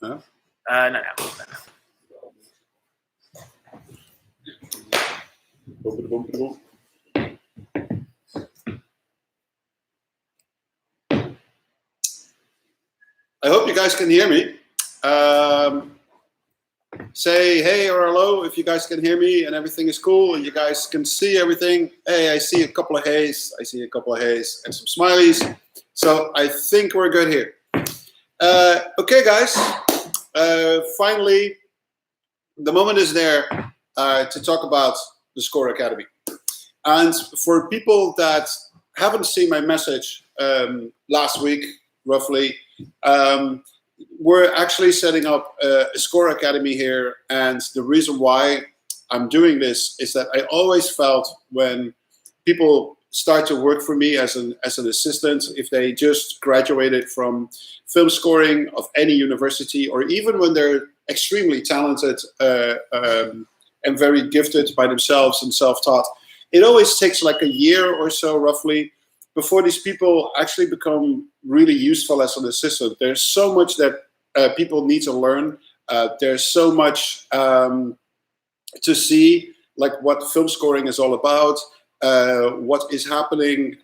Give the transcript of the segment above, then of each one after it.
No. No. I hope you guys can hear me. Say hey or hello if you guys can hear me and everything is cool and you guys can see everything. Hey, I see a couple of hays. I see a couple of hays and some smileys. So I think we're good here. Okay, guys. Finally, the moment is there to talk about the Score Academy. And for people that haven't seen my message last week, roughly, we're actually setting up a Score Academy here. And the reason why I'm doing this is that I always felt when people start to work for me as an assistant, if they just graduated from film scoring of any university, or even when they're extremely talented and very gifted by themselves and self-taught, it always takes like a year or so roughly before these people actually become really useful as an assistant. There's so much that people need to learn. There's so much to see, like what film scoring is all about, what is happening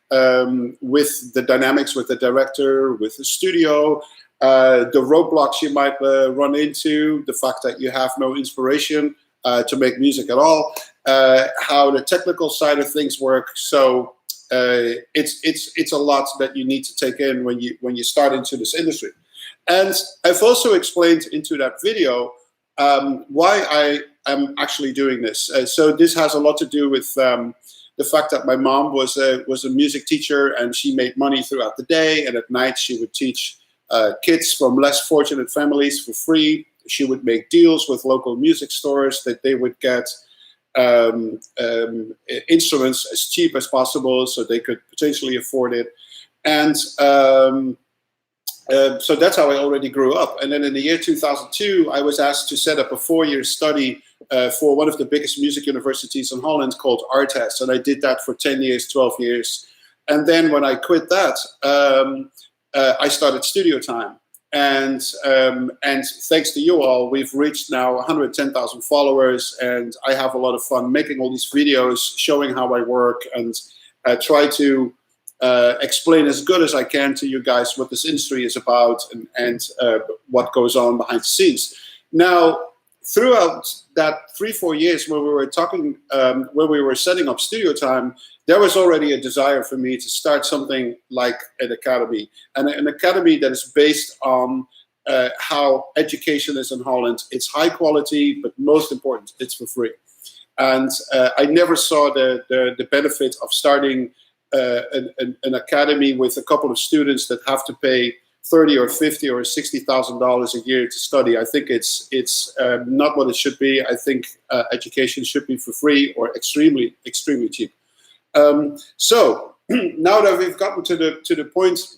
with the dynamics with the director, with the studio, the roadblocks you might run into, the fact that you have no inspiration to make music at all, how the technical side of things work. So it's a lot that you need to take in when you start into this industry. And I've also explained into that video why I am actually doing this. So this has a lot to do with the fact that my mom was a music teacher, and she made money throughout the day, and at night she would teach kids from less fortunate families for free. She would make deals with local music stores that they would get instruments as cheap as possible so they could potentially afford it. And so that's how I already grew up. And then in the year 2002, I was asked to set up a 4-year study for one of the biggest music universities in Holland called Artes. And I did that for 10 years, 12 years. And then when I quit that, I started Studio Time. And thanks to you all, we've reached now 110,000 followers, and I have a lot of fun making all these videos, showing how I work, and try to explain as good as I can to you guys what this industry is about and what goes on behind the scenes. Now, throughout that 3-4 years when we were talking, when we were setting up Studio Time, there was already a desire for me to start something like an academy, and an academy that is based on how education is in Holland. It's high quality, but most important, it's for free. And I never saw the benefit of starting an academy with a couple of students that have to pay $30,000 or $50,000 or $60,000 a year to study. I think it's not what it should be. I think education should be for free or extremely cheap. So now that we've gotten to the point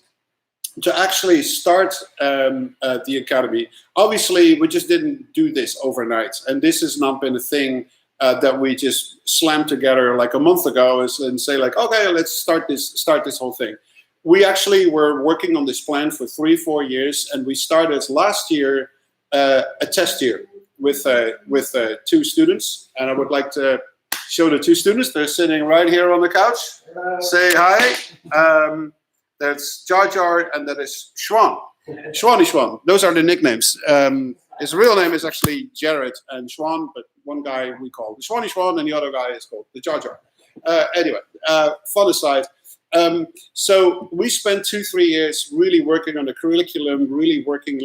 to actually start the academy, obviously we just didn't do this overnight, and this has not been a thing that we just slammed together like a month ago and say like, okay, let's start this whole thing. We actually were working on this plan for 3-4 years, and we started last year a test year with 2 students, and I would like to show the 2 students. They're sitting right here on the couch. Hello. Say hi. That's Jar Jar, and that is Schwan. Schwan. Those are the nicknames. His real name is actually Jared and Schwan, but one guy we call the Schwan, and the other guy is called the Jar Jar. Anyway, fun aside. So we spent 2-3 years really working on the curriculum, really working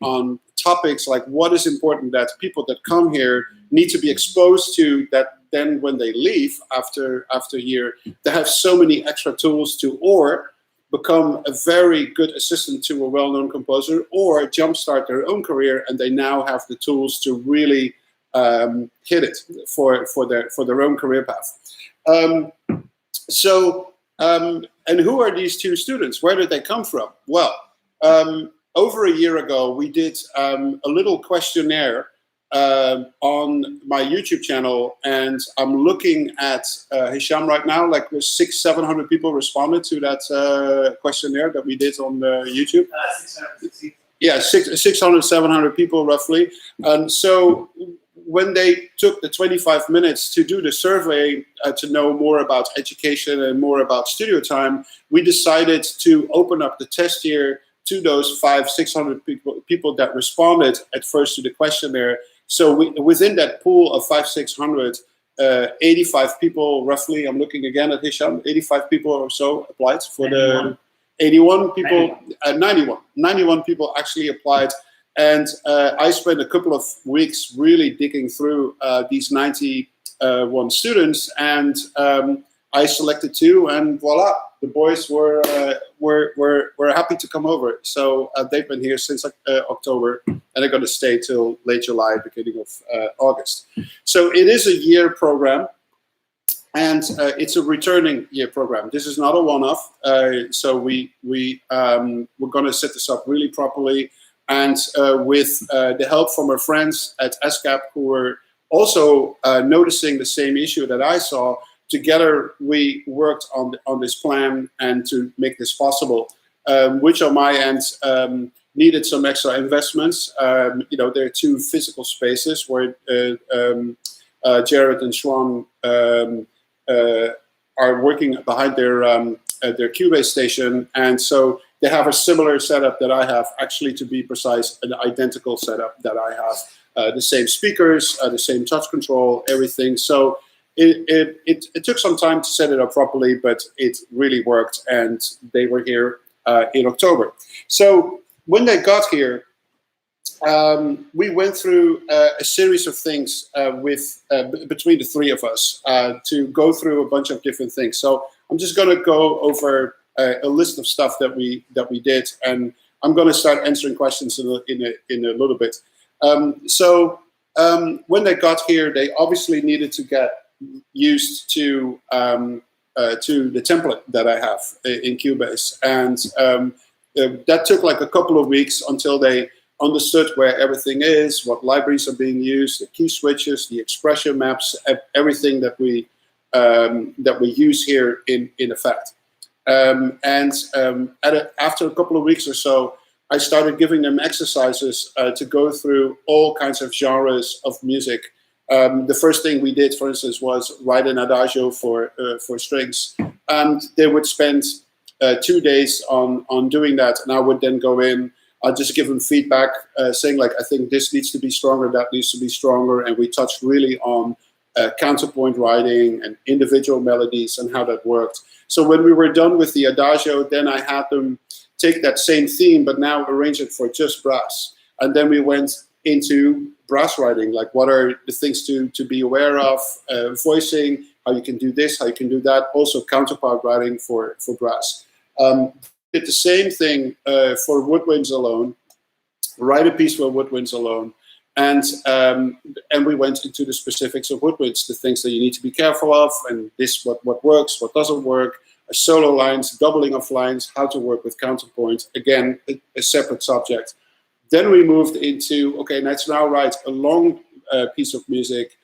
on topics like what is important that people that come here need to be exposed to, that then when they leave after a year, they have so many extra tools to or become a very good assistant to a well-known composer or jumpstart their own career, and they now have the tools to really hit it for their own career path. And who are these 2 students? Where did they come from? Well, over a year ago, we did a little questionnaire on my YouTube channel, and I'm looking at Hisham right now. Like 600-700 people responded to that questionnaire that we did on YouTube. 660. Yeah, 600, 700 people roughly. And so when they took the 25 minutes to do the survey to know more about education and more about studio time, we decided to open up the test year to those 500-600 people that responded at first to the questionnaire. So within that pool of 500-600, 85 people roughly, I'm looking again at Hisham, 85 people or so applied for 91. The 81 people, 91 people actually applied. And I spent a couple of weeks really digging through these 91 students, and I selected 2, and voila, the boys were happy to come over. So they've been here since October, and they're going to stay till late July, beginning of August. So it is a year program, and it's a returning year program. This is not a one-off. So we're going to set this up really properly. And with the help from our friends at SCAP, who were also noticing the same issue that I saw, together we worked on this plan and to make this possible, which on my end needed some extra investments. There are 2 physical spaces where Jared and Schwan are working behind their Cubase station, and so they have a similar setup that I have, actually, to be precise, an identical setup that I have. The same speakers, the same touch control, everything. So it took some time to set it up properly, but it really worked, and they were here in October. So when they got here, we went through a series of things between the 3 of us to go through a bunch of different things. So I'm just going to go over a list of stuff that we did, and I'm going to start answering questions in a little bit. So when they got here, they obviously needed to get used to the template that I have in Cubase, and that took like a couple of weeks until they understood where everything is, what libraries are being used, the key switches, the expression maps, everything that we use here in effect. After a couple of weeks or so, I started giving them exercises to go through all kinds of genres of music. The first thing we did, for instance, was write an adagio for strings, and they would spend 2 days on doing that, and I would then go in. I'd just give them feedback, saying like, I think this needs to be stronger, that needs to be stronger, and we touched really on counterpoint writing and individual melodies and how that worked. So when we were done with the adagio, then I had them take that same theme, but now arrange it for just brass. And then we went into brass writing, like what are the things to be aware of, voicing, how you can do this, how you can do that, also counterpart writing for brass. Did the same thing for woodwinds alone, write a piece for woodwinds alone, and we went into the specifics of woodwinds, the things that you need to be careful of, and this what works, what doesn't work, solo lines, doubling of lines, how to work with counterpoint, again, a separate subject. Then we moved into, okay, let's now write a long piece of music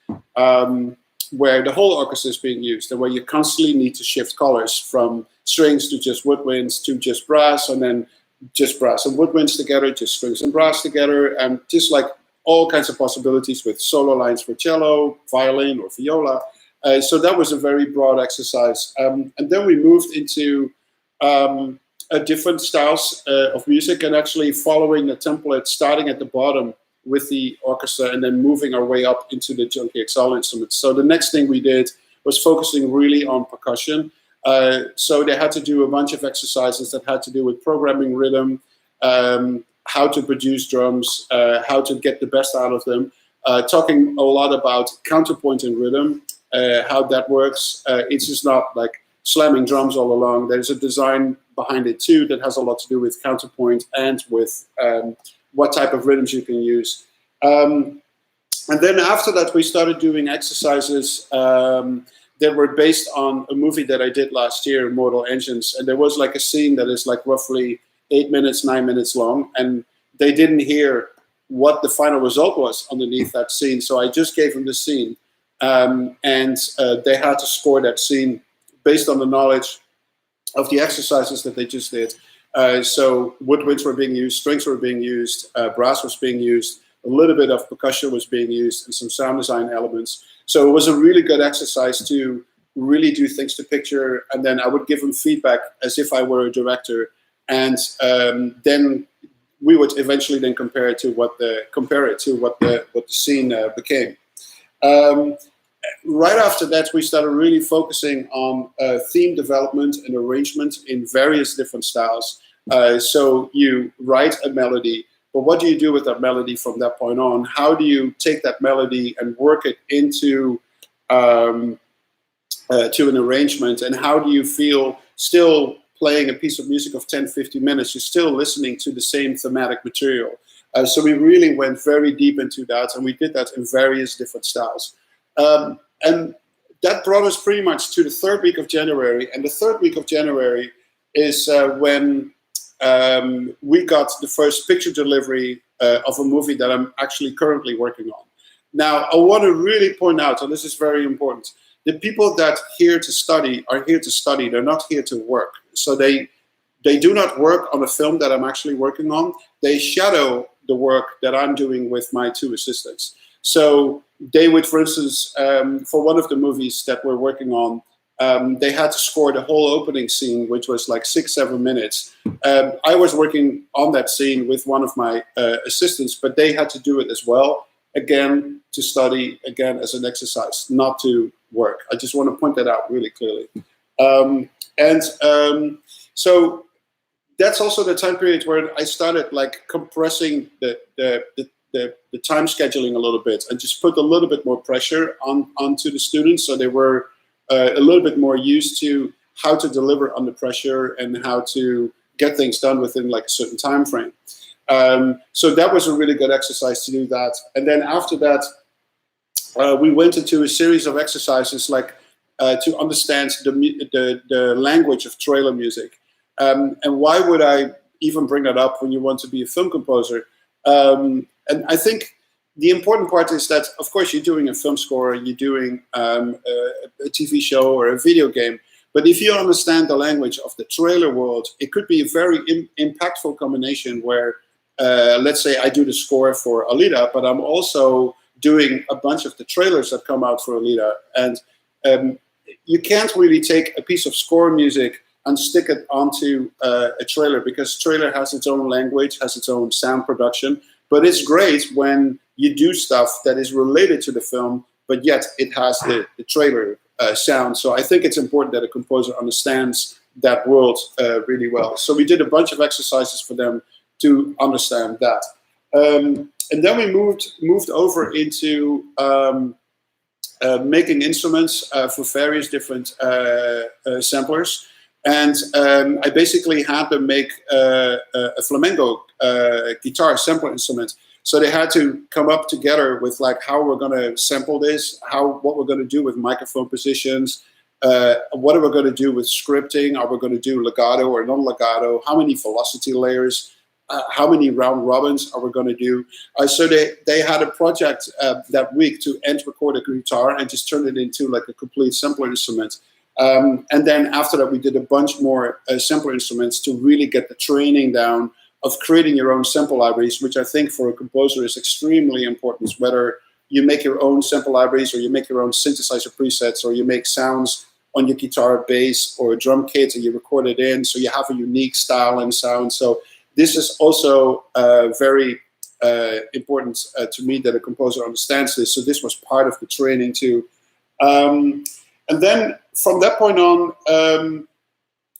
where the whole orchestra is being used and where you constantly need to shift colors from strings to just woodwinds to just brass, and then just brass and woodwinds together, just strings and brass together, and just like all kinds of possibilities with solo lines for cello, violin, or viola. So that was a very broad exercise. And then we moved into different styles of music, and actually following the template, starting at the bottom with the orchestra and then moving our way up into the Junkie XL instruments. So the next thing we did was focusing really on percussion. So they had to do a bunch of exercises that had to do with programming rhythm, how to produce drums, how to get the best out of them, talking a lot about counterpoint and rhythm, how that works. It's just not like slamming drums all along. There's a design behind it too that has a lot to do with counterpoint and with what type of rhythms you can use. And then after that, we started doing exercises that were based on a movie that I did last year, Mortal Engines. And there was like a scene that is like roughly 8 minutes, 9 minutes long. And they didn't hear what the final result was underneath that scene. So I just gave them the scene. And they had to score that scene based on the knowledge of the exercises that they just did. So woodwinds were being used, strings were being used, brass was being used, a little bit of percussion was being used, and some sound design elements. So it was a really good exercise to really do things to picture, and then I would give them feedback as if I were a director, and then we would eventually then compare it to what the scene became. Right after that, we started really focusing on theme development and arrangement in various different styles. So you write a melody, but what do you do with that melody from that point on? How do you take that melody and work it into to an arrangement? And how do you feel still playing a piece of music of 10, 15 minutes, you're still listening to the same thematic material? So we really went very deep into that, and we did that in various different styles. And that brought us pretty much to the third week of January. And the third week of January is when we got the first picture delivery of a movie that I'm actually currently working on. Now, I want to really point out, and this is very important, the people that are here to study, they're not here to work. So they do not work on a film that I'm actually working on. They shadow the work that I'm doing with my two assistants. So they would, for instance, for one of the movies that we're working on, they had to score the whole opening scene, which was like 6-7 minutes. I was working on that scene with one of my assistants, but they had to do it as well, again, to study, again, as an exercise, not to work. I just want to point that out really clearly. So that's also the time period where I started like compressing the time scheduling a little bit, and just put a little bit more pressure onto the students, so they were a little bit more used to how to deliver under pressure and how to get things done within like a certain time frame. So that was a really good exercise to do that. And then after that, we went into a series of exercises like to understand the language of trailer music. And why would I even bring that up when you want to be a film composer? And I think the important part is that, of course, you're doing a film score, you're doing a TV show or a video game. But if you understand the language of the trailer world, it could be a very impactful combination where, let's say I do the score for Alita, but I'm also doing a bunch of the trailers that come out for Alita. And you can't really take a piece of score music and stick it onto a trailer, because trailer has its own language, has its own sound production. But it's great when you do stuff that is related to the film, but yet it has the trailer sound. So I think it's important that a composer understands that world really well. So we did a bunch of exercises for them to understand that. And then we moved over into making instruments for various different samplers. And I basically had them make a flamenco guitar sampler instrument. So they had to come up together with like how we're going to sample this, what we're going to do with microphone positions, what are we going to do with scripting, are we going to do legato or non-legato, how many velocity layers, how many round robins are we going to do. So they had a project that week to end record a guitar and just turn it into like a complete sampler instrument. And then after that, we did a bunch more sampler instruments to really get the training down of creating your own sample libraries, which I think for a composer is extremely important, whether you make your own sample libraries or you make your own synthesizer presets or you make sounds on your guitar, bass, or a drum kit and you record it in, so you have a unique style and sound. So this is also very important to me, that a composer understands this. So this was part of the training too. And then from that point on,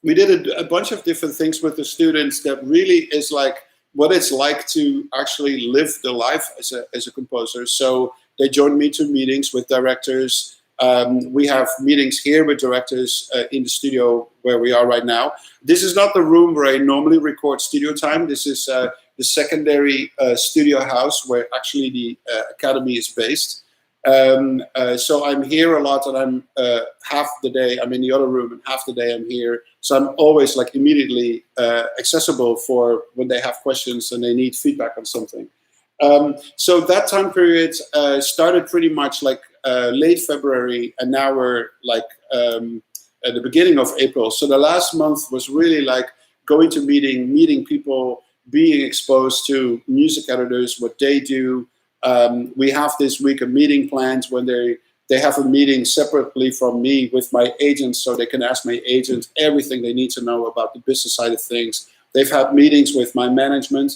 we did a bunch of different things with the students that really is like what it's like to actually live the life as a composer. So they joined me to meetings with directors. We have meetings here with directors in the studio where we are right now. This is not the room where I normally record studio time. This is the secondary studio house where actually the academy is based. So I'm here a lot, and I'm half the day I'm in the other room and half the day I'm here. So I'm always like immediately accessible for when they have questions and they need feedback on something. So that time period started pretty much like late February, and now we're like at the beginning of April. So the last month was really like going to meeting people, being exposed to music editors, what they do. We have this week a meeting planned when they have a meeting separately from me with my agent, so they can ask my agent everything they need to know about the business side of things. They've had meetings with my management,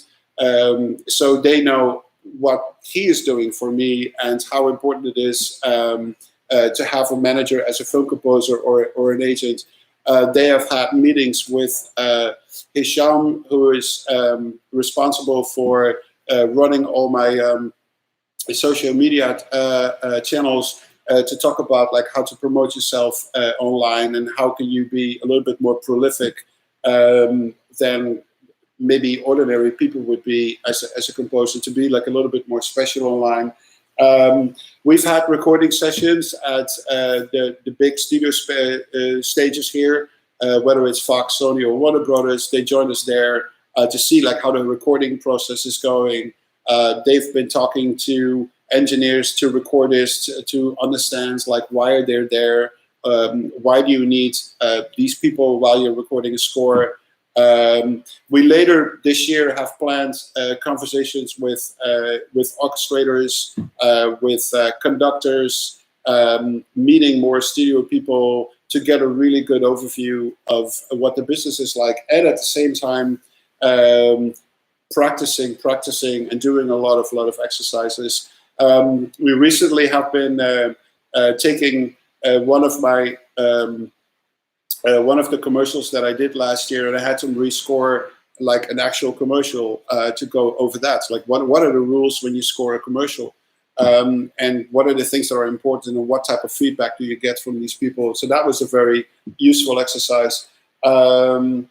so they know what he is doing for me and how important it is to have a manager as a film composer or an agent. They have had meetings with Hisham, who is responsible for running all my social media channels, to talk about like how to promote yourself online and how can you be a little bit more prolific than maybe ordinary people would be as a composer, to be like a little bit more special online. We've had recording sessions at the big studio stages here, whether it's Fox, Sony, or Warner Brothers. They joined us there to see like how the recording process is going. They've been talking to engineers, to recordists, to understand like why are they there, why do you need these people while you're recording a score. We later this year have planned conversations with orchestrators, with conductors, meeting more studio people to get a really good overview of what the business is like, and at the same time practicing and doing a lot of exercises. We recently have been taking one of the commercials that I did last year, and I had to rescore like an actual commercial to go over that. Like what are the rules when you score a commercial, and what are the things that are important, and what type of feedback do you get from these people? So that was a very useful exercise. And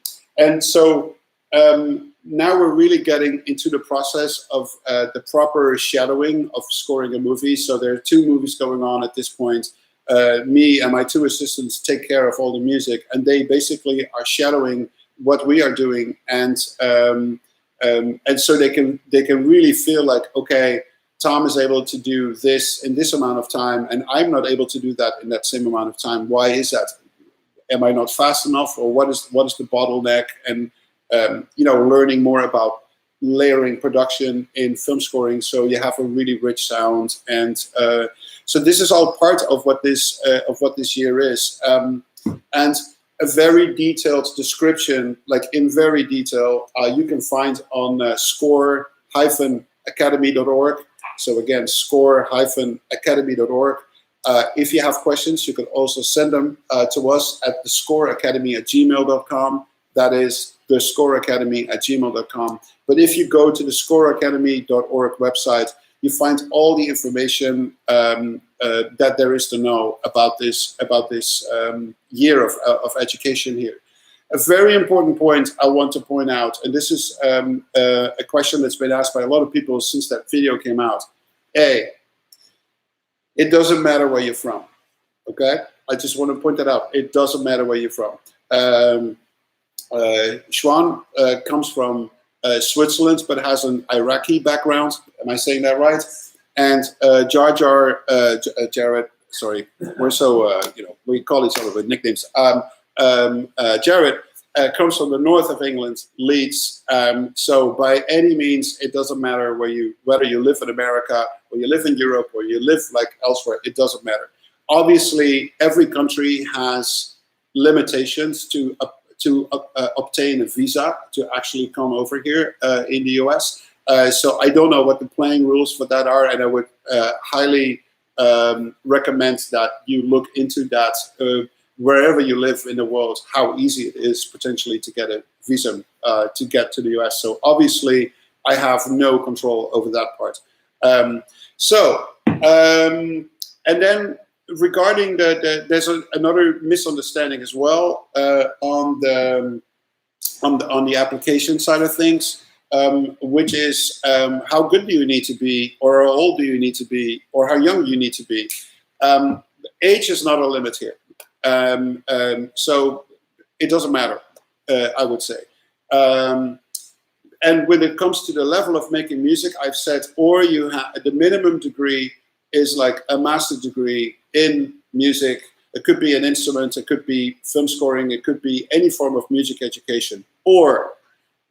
so now we're really getting into the process of the proper shadowing of scoring a movie. So there are 2 movies going on at this point. Me and my 2 assistants take care of all the music, and they basically are shadowing what we are doing, and so they can really feel like, okay, Tom is able to do this in this amount of time, and I'm not able to do that in that same amount of time. Why is that? Am I not fast enough, or what is the bottleneck? And learning more about layering production in film scoring, so you have a really rich sound. And so this is all part of what this year is, and a very detailed description, like in very detail, you can find on score-academy.org. So again, score-academy.org. If you have questions, you can also send them to us at thescoreacademy@gmail.com. That is thescoreacademy@gmail.com. But if you go to the thescoreacademy.org website, you find all the information that there is to know about this year of education here. A very important point I want to point out, and this is a question that's been asked by a lot of people since that video came out. It doesn't matter where you're from, okay? I just want to point that out. It doesn't matter where you're from. Schwan comes from Switzerland, but has an Iraqi background. Am I saying that right? And Jared, sorry, we're so, we call each other with nicknames. Jared comes from the north of England, Leeds. So by any means, it doesn't matter whether you live in America, or you live in Europe, or you live like elsewhere, it doesn't matter. Obviously, every country has limitations to obtain a visa to actually come over here in the US. So I don't know what the playing rules for that are, and I would highly recommend that you look into that wherever you live in the world, how easy it is potentially to get a visa to get to the US. So obviously I have no control over that part. And then regarding there's another misunderstanding as well on the application side of things, which is how good do you need to be, or how old do you need to be, or how young you need to be. Age is not a limit here, so it doesn't matter, I would say. And when it comes to the level of making music, I've said, or you have the minimum degree is like a master's degree in music. It could be an instrument, it could be film scoring, it could be any form of music education. or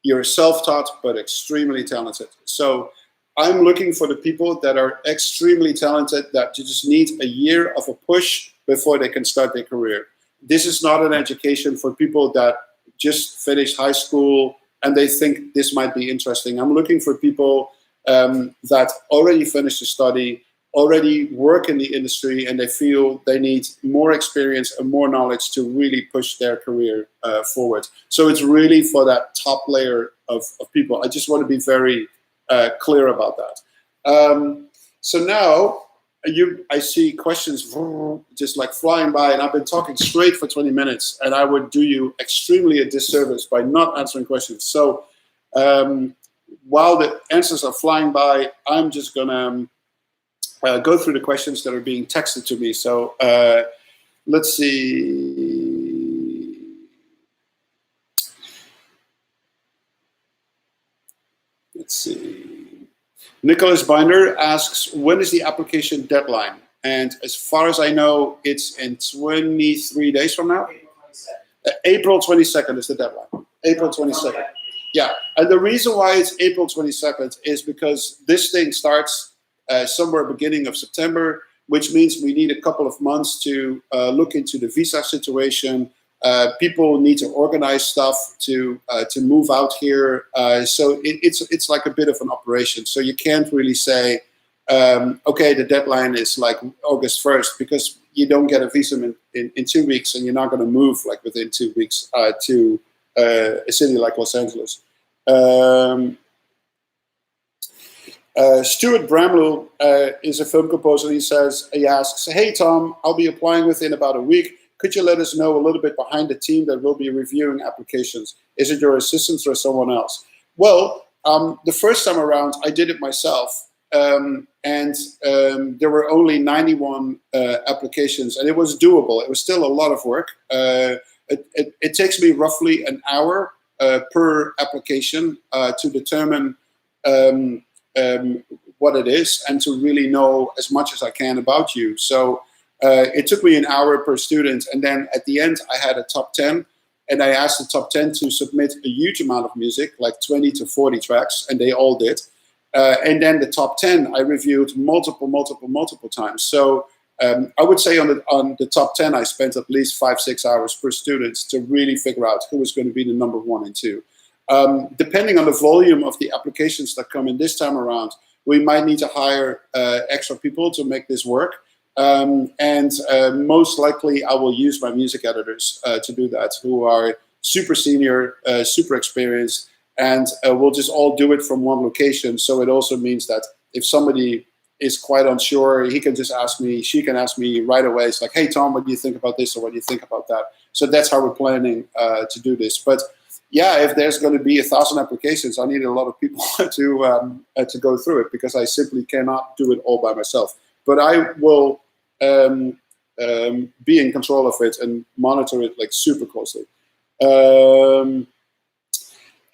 you're self-taught but extremely talented. So I'm looking for the people that are extremely talented, that you just need a year of a push before they can start their career. This is not an education for people that just finished high school and they think this might be interesting. I'm looking for people that already finished the study, already work in the industry, and they feel they need more experience and more knowledge to really push their career forward. So it's really for that top layer of people. I just want to be very clear about that. So now I see questions just like flying by, and I've been talking straight for 20 minutes, and I would do you extremely a disservice by not answering questions. So while the answers are flying by, I'm just gonna go through the questions that are being texted to me. So let's see. Let's see. Nicholas Binder asks, when is the application deadline? And as far as I know, it's in 23 days from now. April 22nd is the deadline. April 22nd. Yeah, and the reason why it's April 22nd is because this thing starts somewhere beginning of September, which means we need a couple of months to look into the visa situation. People need to organize stuff to move out here. So it's like a bit of an operation. So you can't really say, okay, the deadline is like August 1st, because you don't get a visa in 2 weeks, and you're not going to move like within 2 weeks to a city like Los Angeles. Stuart Bramlell is a film composer. He asks, hey Tom, I'll be applying within about a week. Could you let us know a little bit behind the team that will be reviewing applications? Is it your assistants or someone else? Well, the first time around, I did it myself. And there were only 91 applications, and it was doable. It was still a lot of work. It takes me roughly an hour per application to determine what it is and to really know as much as I can about you. So it took me an hour per student, and then at the end I had a top 10, and I asked the top 10 to submit a huge amount of music, like 20 to 40 tracks, and they all did. And then the top 10 I reviewed multiple times. So I would say on the top 10 I spent at least 5-6 hours per student to really figure out who was going to be the number 1 and 2. Depending on the volume of the applications that come in this time around, we might need to hire extra people to make this work. And most likely I will use my music editors to do that, who are super senior, super experienced, and we'll just all do it from one location. So it also means that if somebody is quite unsure, he can just ask me, she can ask me right away. It's like, hey Tom, what do you think about this, or what do you think about that? So that's how we're planning to do this. But yeah, if there's going to be 1,000 applications, I need a lot of people to go through it, because I simply cannot do it all by myself. But I will be in control of it and monitor it like super closely.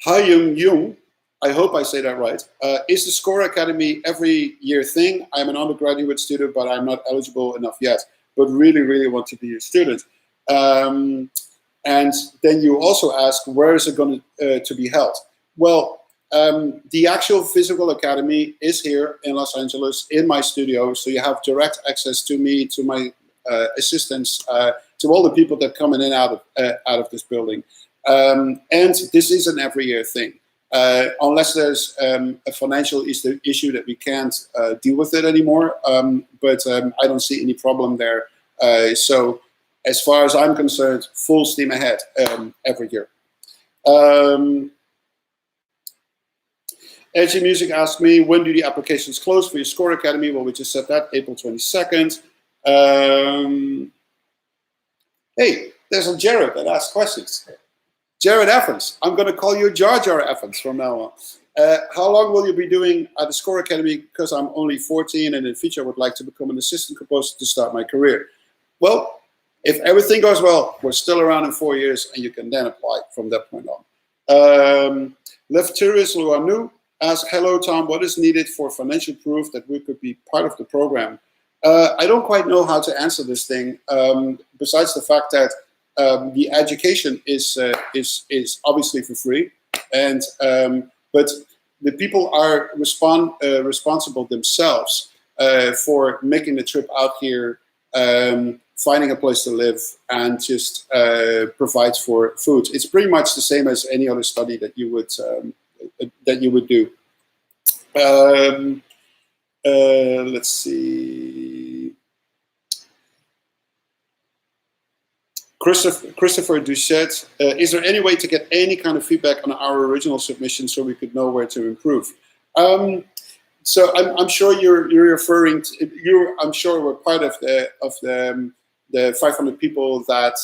Hi Jung, I hope I say that right. Is the Score Academy every year thing? I'm an undergraduate student, but I'm not eligible enough yet, but really want to be a student. And then you also ask, where is it going to be held? Well, the actual physical academy is here in Los Angeles, in my studio, so you have direct access to me, to my assistants, to all the people that come in and out of this building. And this is an every year thing, unless there's a financial issue that we can't deal with it anymore. But I don't see any problem there. So as far as I'm concerned, full steam ahead every year. Edgy Music asked me, when do the applications close for your Score Academy? Well, we just said that, April 22nd. Hey, there's a Jared that asked questions. Jared Evans, I'm going to call you Jar Jar Evans from now on. How long will you be doing at the Score Academy? Because I'm only 14 and in the future I would like to become an assistant composer to start my career. Well, if everything goes well, we're still around in 4 years, and you can then apply from that point on. Lefteris Luanu asked, hello Tom, what is needed for financial proof that we could be part of the program? I don't quite know how to answer this thing, besides the fact that the education is is obviously for free, and but the people are responsible themselves for making the trip out here, finding a place to live, and just provide for food. It's pretty much the same as any other study that you would do. Let's see. Christopher Doucette, is there any way to get any kind of feedback on our original submission so we could know where to improve? So I'm sure you're referring to, I'm sure we're part of the 500 people that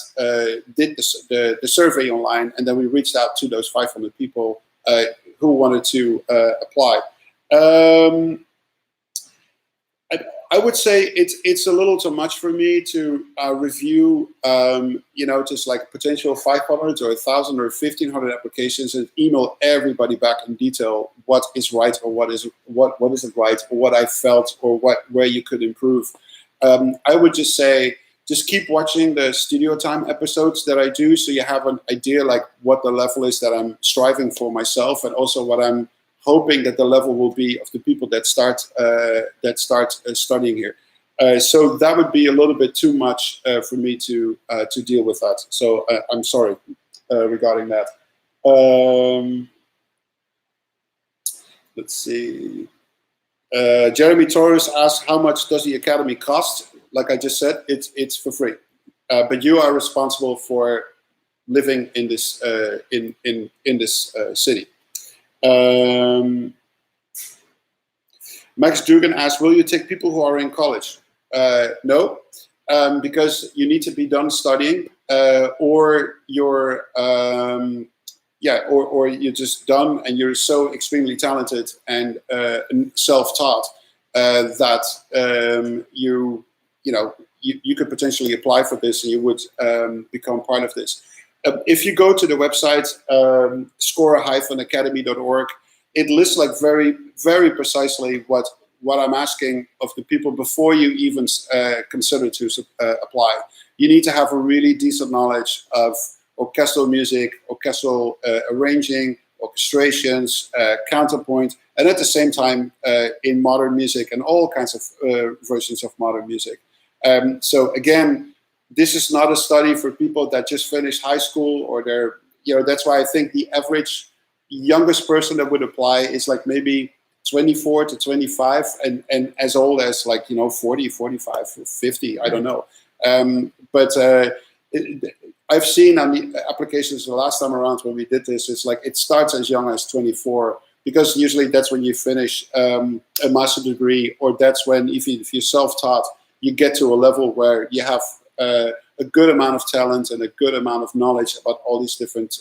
did the survey online, and then we reached out to those 500 people who wanted to apply. I would say it's a little too much for me to review, just like potential 500 or 1,000 or 1,500 applications and email everybody back in detail what is right or what isn't right, or what I felt, or where you could improve. I would just say, just keep watching the studio time episodes that I do, so you have an idea like what the level is that I'm striving for myself, and also what I'm hoping that the level will be of the people that start studying here. So that would be a little bit too much for me to deal with that. So I'm sorry regarding that. Let's see. Jeremy Torres asked, how much does the academy cost? Like I just said, it's for free, but you are responsible for living in this in this city. Max Dugan asked, will you take people who are in college? No, because you need to be done studying, or you're or you're just done and you're so extremely talented and self-taught that you could potentially apply for this, and you would become part of this. If you go to the website, score-academy.org, it lists like very, very precisely what I'm asking of the people before you even consider to apply. You need to have a really decent knowledge of orchestral music, orchestral arranging, orchestrations, counterpoint, and at the same time in modern music and all kinds of versions of modern music. So again, this is not a study for people that just finished high school, or they're, that's why I think the average youngest person that would apply is like maybe 24 to 25, and as old as like, 40, 45, 50, I don't know. But I've seen on the applications the last time around when we did this, it's like it starts as young as 24, because usually that's when you finish a master degree, or that's when, if you're self-taught, you get to a level where you have a good amount of talent and a good amount of knowledge about all these different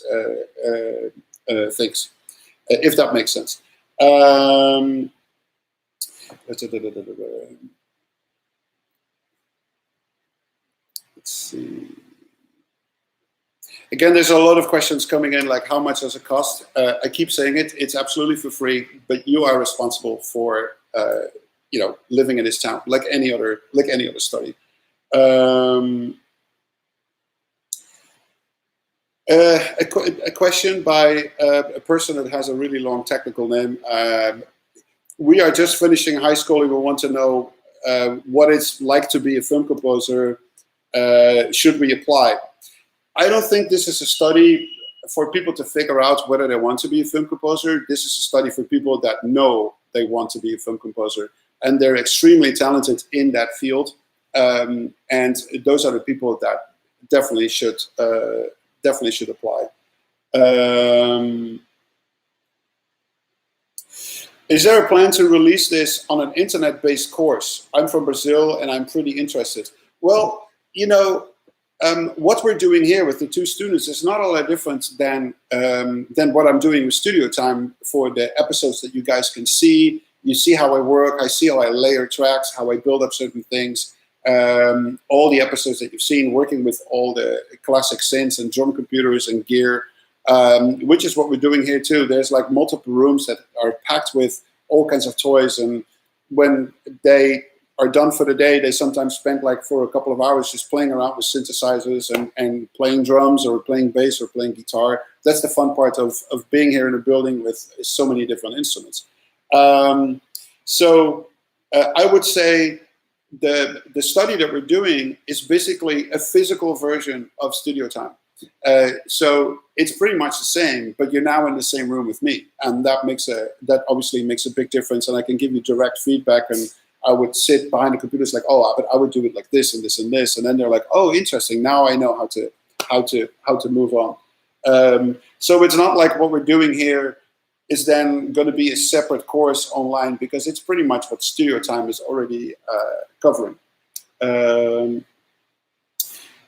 things, if that makes sense. Let's see. Again, there's a lot of questions coming in, like how much does it cost? I keep saying it's absolutely for free, but you are responsible for living in this town, like any other study. A question by a person that has a really long technical name. We are just finishing high school, and we want to know what it's like to be a film composer. Should we apply? I don't think this is a study for people to figure out whether they want to be a film composer. This is a study for people that know they want to be a film composer, and they're extremely talented in that field. And those are the people that definitely should apply. Is there a plan to release this on an internet-based course? I'm from Brazil and I'm pretty interested. Well, what we're doing here with the two students is not all that different than what I'm doing with studio time for the episodes that you guys can see. You see how I work, I see how I layer tracks, how I build up certain things. All the episodes that you've seen, working with all the classic synths and drum computers and gear, which is what we're doing here too. There's like multiple rooms that are packed with all kinds of toys, and when they are done for the day, they sometimes spend like for a couple of hours just playing around with synthesizers and playing drums or playing bass or playing guitar. That's the fun part of being here in a building with so many different instruments. So I would say the study that we're doing is basically a physical version of studio time. So it's pretty much the same, but you're now in the same room with me, and that obviously makes a big difference. And I can give you direct feedback, and I would sit behind the computers like, oh, but I would do it like this and this and this, and then they're like, oh, interesting. Now I know how to move on. So it's not like what we're doing here is then going to be a separate course online, because it's pretty much what studio time is already covering.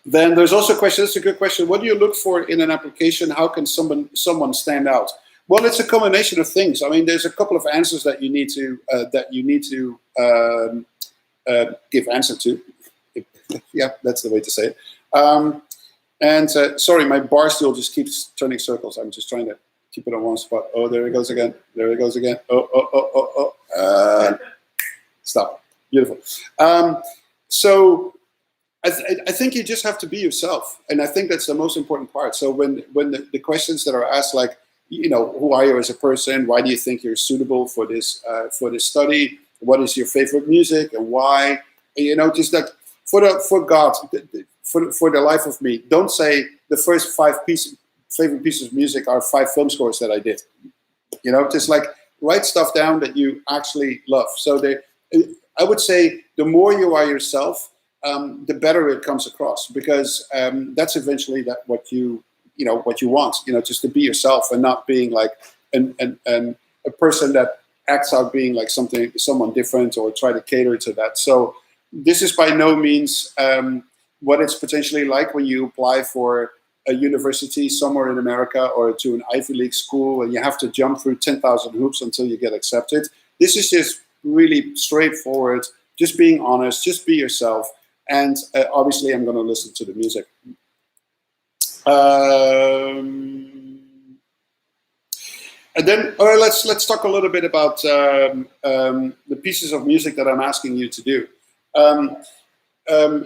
Then there's also a question. That's a good question. What do you look for in an application? How can someone stand out? Well, it's a combination of things. I mean, there's a couple of answers that you need to give answer to. Yeah, that's the way to say it. Sorry, my bar stool just keeps turning circles. I'm just trying to keep it on one spot. Oh, there it goes again. There it goes again. Stop. Beautiful. So I think you just have to be yourself, and I think that's the most important part. So when the questions that are asked, like, you know, who are you as a person? Why do you think you're suitable for this study? What is your favorite music and why? You know, just that for God, for the life of me, don't say the first favorite pieces of music are 5 film scores that I did. You know, just like write stuff down that you actually love. So I would say the more you are yourself, the better it comes across, because that's eventually what you want, you know, just to be yourself and not being like a person that acts out being like someone different or try to cater to that. So this is by no means what it's potentially like when you apply for a university somewhere in America or to an Ivy League school and you have to jump through 10,000 hoops until you get accepted. This is just really straightforward, just being honest, just be yourself. And obviously I'm going to listen to the music. And then let's talk a little bit about the pieces of music that I'm asking you to do.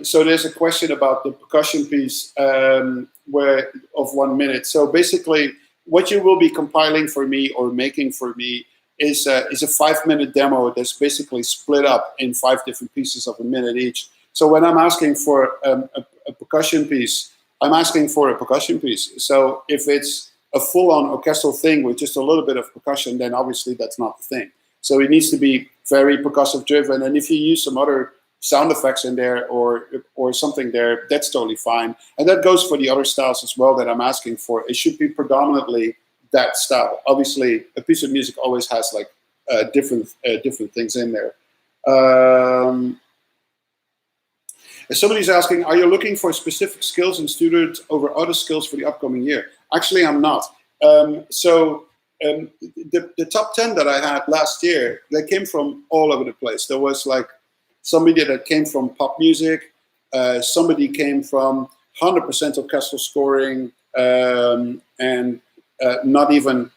So there's a question about the percussion piece of 1 minute. So basically, what you will be compiling for me or making for me is a 5-minute demo that's basically split up in 5 different pieces of 1 minute each. So when I'm asking for a percussion piece, I'm asking for a percussion piece. So if it's a full-on orchestral thing with just a little bit of percussion, then obviously that's not the thing. So it needs to be very percussive driven. And if you use some other sound effects in there or something there, that's totally fine. And that goes for the other styles as well that I'm asking for. It should be predominantly that style. Obviously, a piece of music always has like different things in there. Somebody's asking, are you looking for specific skills in student over other skills for the upcoming year? Actually, I'm not. The top 10 that I had last year, they came from all over the place. There was like somebody that came from pop music, somebody came from 100% orchestral scoring, and not even,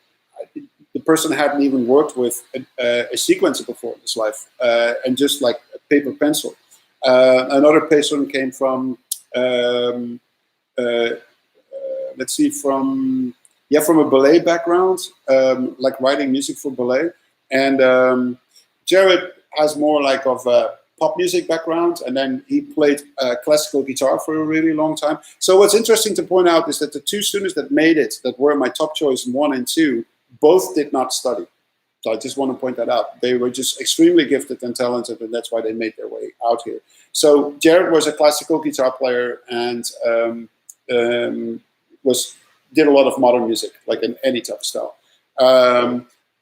the person hadn't even worked with a sequencer before in his life, and just like a paper pencil. Another person came from, let's see, from a ballet background, like writing music for ballet. And Jared has more like of a pop music background, and then he played classical guitar for a really long time. So what's interesting to point out is that the 2 students that made it, that were my top choice 1 and 2, both did not study. So I just want to point that out. They were just extremely gifted and talented, and that's why they made their way out here. So Jared was a classical guitar player and did a lot of modern music, like in any type of style.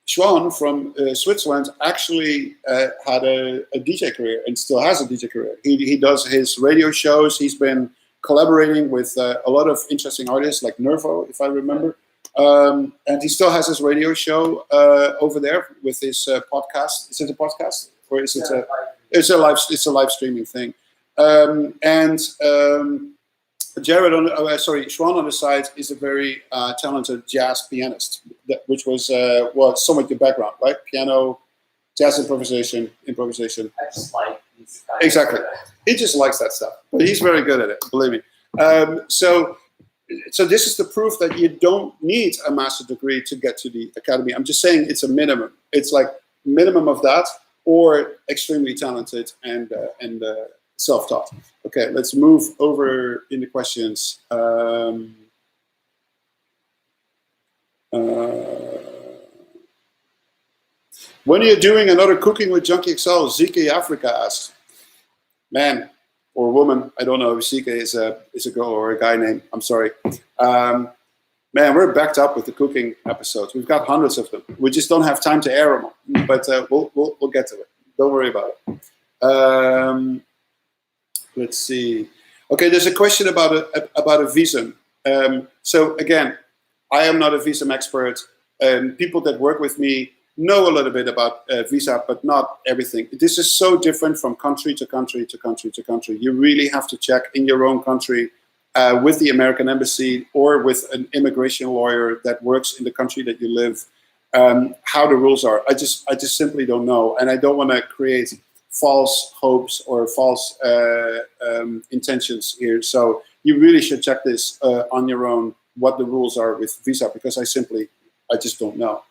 Schwan from Switzerland actually had a DJ career and still has a DJ career. He does his radio shows. He's been collaborating with a lot of interesting artists like Nervo, if I remember. And he still has his radio show over there with his podcast. Is it a podcast or is it it's a live streaming thing? Schwan on the side is a very talented jazz pianist, which was somewhat your background, right? Piano, jazz improvisation. I just like Exactly. He just likes that stuff, but he's very good at it, believe me. So this is the proof that you don't need a master's degree to get to the academy. I'm just saying it's a minimum. It's like minimum of that, or extremely talented and self-taught. Okay, let's move over in the questions. When are you doing another Cooking with Junkie XL? Zike Africa asks. Man or woman, I don't know if Zike is a girl or a guy name. I'm sorry. Man, we're backed up with the cooking episodes. We've got hundreds of them. We just don't have time to air them, but we'll get to it. Don't worry about it. Let's see. Okay, there's a question about a visum. So again, I am not a visum expert. People that work with me know a little bit about visa, but not everything. This is so different from country to country to country to country. You really have to check in your own country with the American embassy or with an immigration lawyer that works in the country that you live, how the rules are. I just simply don't know, and I don't want to create false hopes or false intentions here. So you really should check this on your own, what the rules are with visa, because I just don't know.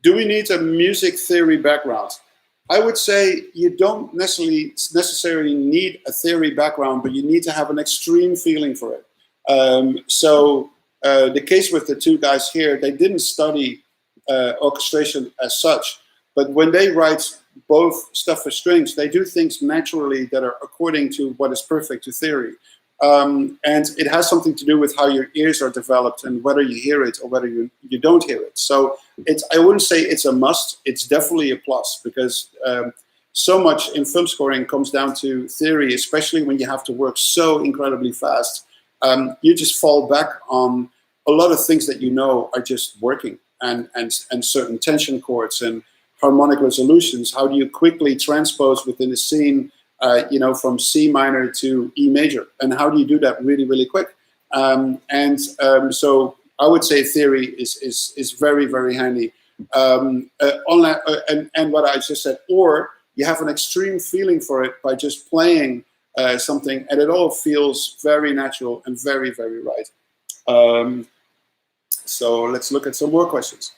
Do we need a music theory background? I would say you don't necessarily need a theory background, but you need to have an extreme feeling for it. So the case with the two guys here, they didn't study orchestration as such, but when they write both stuff for strings, they do things naturally that are according to what is perfect to theory. And it has something to do with how your ears are developed and whether you hear it or whether you don't hear it. So I wouldn't say it's a must. It's definitely a plus, because so much in film scoring comes down to theory, especially when you have to work so incredibly fast. You just fall back on a lot of things that you know are just working, and certain tension chords and harmonic resolutions. How do you quickly transpose within a scene from C minor to E major, and how do you do that really, really quick? So I would say theory is very, very handy. And what I just said, or you have an extreme feeling for it by just playing something, and it all feels very natural and very, very right. So let's look at some more questions.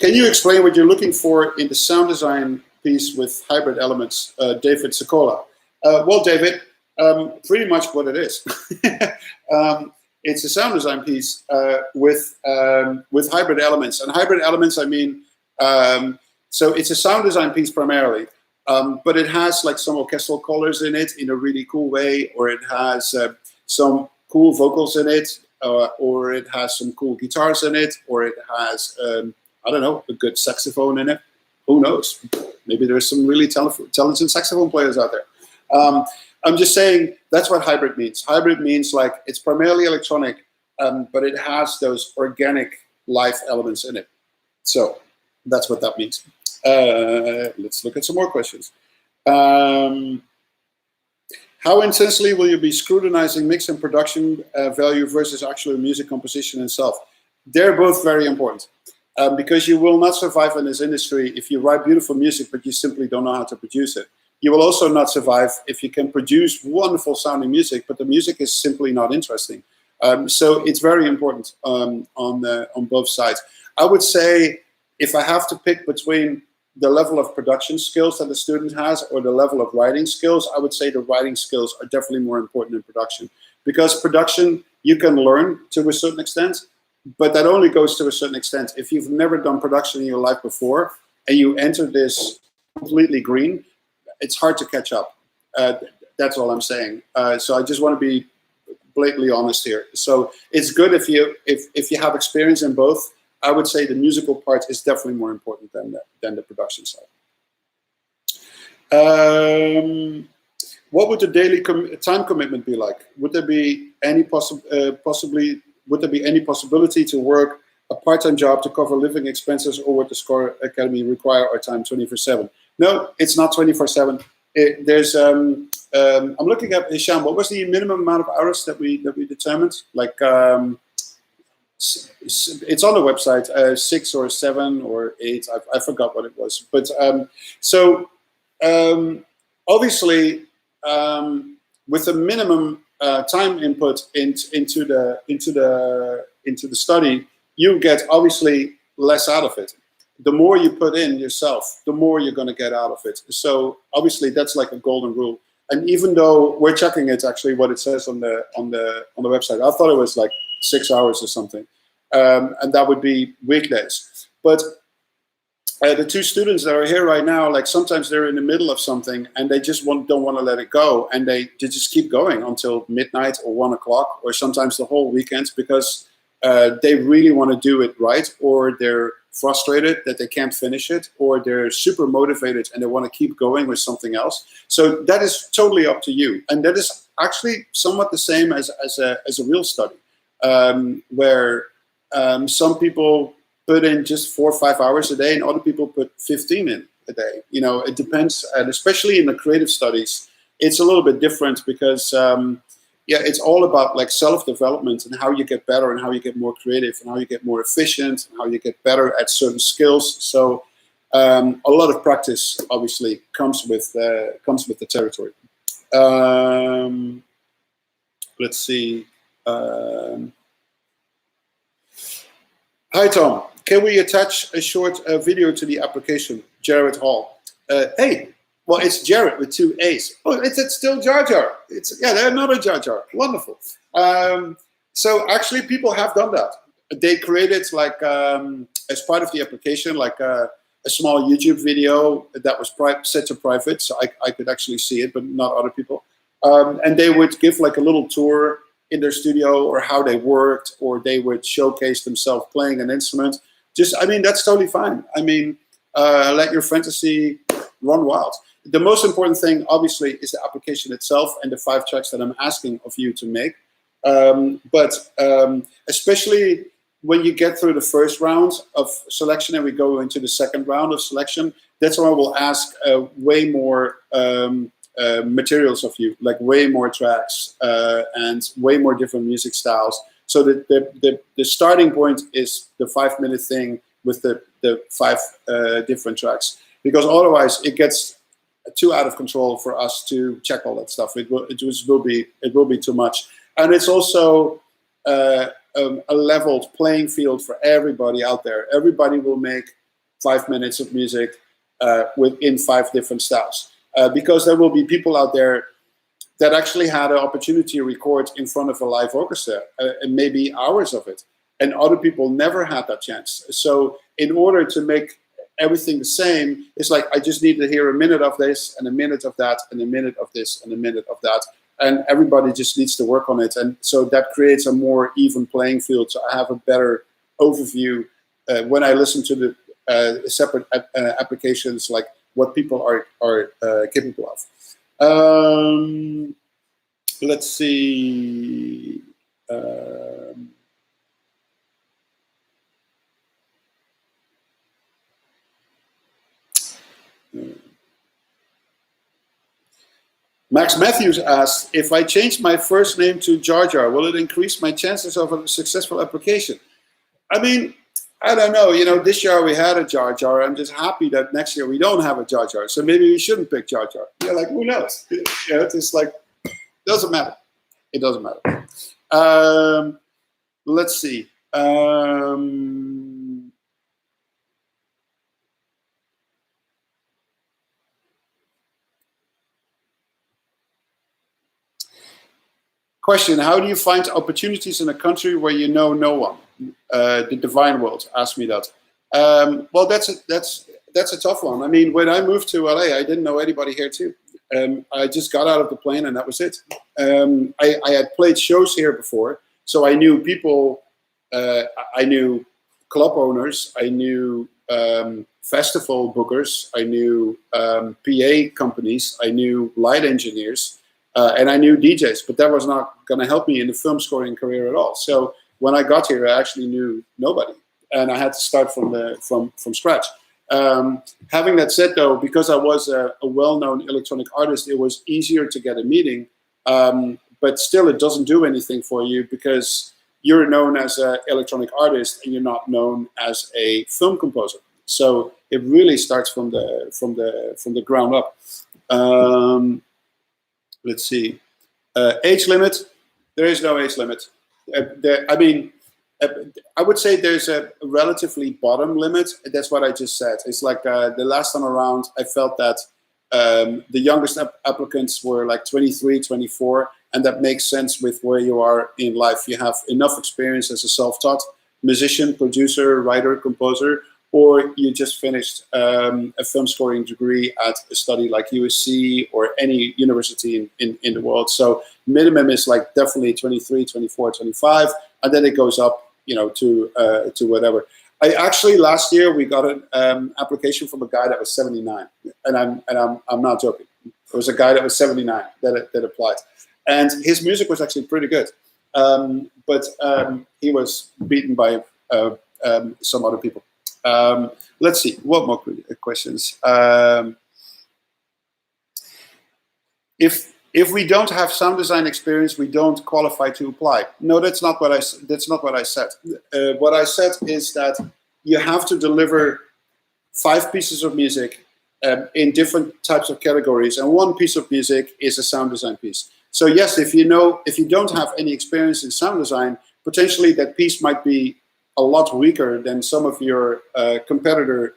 Can you explain what you're looking for in the sound design piece with hybrid elements, David Secola? Well, David, pretty much what it is. It's a sound design piece with hybrid elements. And hybrid elements, I mean, so it's a sound design piece primarily, but it has like some orchestral colors in it in a really cool way, or it has some cool vocals in it, or it has some cool guitars in it, or it has I don't know, a good saxophone in it. Who knows? Maybe there's some really talented saxophone players out there. I'm just saying that's what hybrid means. Hybrid means like it's primarily electronic, but it has those organic live elements in it. So that's what that means. Let's look at some more questions. How intensely will you be scrutinizing mix and production value versus actual music composition itself? They're both very important. Because you will not survive in this industry if you write beautiful music, but you simply don't know how to produce it. You will also not survive if you can produce wonderful sounding music, but the music is simply not interesting. So it's very important on both sides. I would say if I have to pick between the level of production skills that the student has or the level of writing skills, I would say the writing skills are definitely more important in production. Because production, you can learn to a certain extent, but that only goes to a certain extent. If you've never done production in your life before and you enter this completely green, it's hard to catch up. That's all I'm saying. So I just want to be blatantly honest here. So it's good if you have experience in both. I would say the musical part is definitely more important than the production side. What would the daily time commitment be like? Would there be any possibility to work a part-time job to cover living expenses, or would the Score Academy require our time 24/7? No, it's not 24/7. There's I'm looking at Hisham. What was the minimum amount of hours that we determined? Like it's on the website, 6 or 7 or 8. I forgot what it was. But obviously, with a minimum time input into the study, you get obviously less out of it. The more you put in yourself, the more you're going to get out of it. So obviously, that's like a golden rule. And even though we're checking it, actually, what it says on the website, I thought it was like 6 hours or something, and that would be weekdays. But the 2 students that are here right now, like sometimes they're in the middle of something and they just don't want to let it go, and they just keep going until midnight or 1 o'clock, or sometimes the whole weekend, because they really want to do it right, or they're frustrated that they can't finish it, or they're super motivated and they want to keep going with something else. So that is totally up to you, and that is actually somewhat the same as a real study, where some people put in just 4 or 5 hours a day, and other people put 15 in a day. You know, it depends, and especially in the creative studies, it's a little bit different because yeah, it's all about like self-development and how you get better and how you get more creative and how you get more efficient and how you get better at certain skills. So a lot of practice obviously comes with the territory. Let's see. Hi Tom, can we attach a short video to the application? Jared Hall. Hey. Well, it's Jared with 2 A's. Oh, it's still Jar Jar. They're another Jar Jar. Wonderful. So actually, people have done that. They created like as part of the application, like a small YouTube video that was set to private, so I could actually see it, but not other people. And they would give like a little tour in their studio, or how they worked, or they would showcase themselves playing an instrument. I mean, that's totally fine. I mean, let your fantasy run wild. The most important thing, obviously, is the application itself and the 5 tracks that I'm asking of you to make. But especially when you get through the first round of selection and we go into the second round of selection, that's when I will ask way more materials of you, like way more tracks and way more different music styles. So that the starting point is the 5-minute thing with the 5 different tracks, because otherwise it gets too out of control for us to check all that stuff. It will be too much, and it's also a leveled playing field for everybody out there. Everybody will make 5 minutes of music within 5 different styles, because there will be people out there that actually had an opportunity to record in front of a live orchestra, and maybe hours of it, and other people never had that chance. So in order to make everything the same, it's like I just need to hear a minute of this and a minute of that and a minute of this and a minute of that, and everybody just needs to work on it, and so that creates a more even playing field. So I have a better overview when I listen to the separate applications, like what people are capable of. Let's see. Max Matthews asks, if I change my first name to Jar Jar, will it increase my chances of a successful application? I mean, I don't know. You know, this year we had a Jar Jar. I'm just happy that next year we don't have a Jar Jar. So maybe we shouldn't pick Jar Jar. Yeah, like, who knows? Yeah, it's like, doesn't matter. It doesn't matter. Let's see. Question, how do you find opportunities in a country where you know no one? The Divine World asked me that. Well, that's a tough one. I mean, when I moved to LA, I didn't know anybody here too. I just got out of the plane and that was it. I had played shows here before, so I knew people, I knew club owners, I knew festival bookers, I knew PA companies, I knew light engineers, and I knew DJs, but that was not going to help me in the film scoring career at all. So when I got here, I actually knew nobody, and I had to start from scratch. Having that said, though, because I was a well-known electronic artist, it was easier to get a meeting. But still, it doesn't do anything for you because you're known as an electronic artist and you're not known as a film composer. So it really starts from the ground up. Let's see. Age limit. There is no age limit. I would say there's a relatively bottom limit. That's what I just said. It's like the last time around, I felt that the youngest applicants were like 23, 24, and that makes sense with where you are in life. You have enough experience as a self-taught musician, producer, writer, composer, or you just finished a film scoring degree at a study like USC or any university in the world. So minimum is like definitely 23, 24, 25, and then it goes up, you know, to whatever. I actually last year we got an application from a guy that was 79, and I'm not joking. There was a guy that was 79 that applied, and his music was actually pretty good, but he was beaten by some other people. Let's see, what more questions? If we don't have sound design experience, we don't qualify to apply. No, that's not what I said. What I said is that you have to deliver 5 pieces of music in different types of categories, and one piece of music is a sound design piece. So yes, if you don't have any experience in sound design, potentially that piece might be a lot weaker than some of your competitor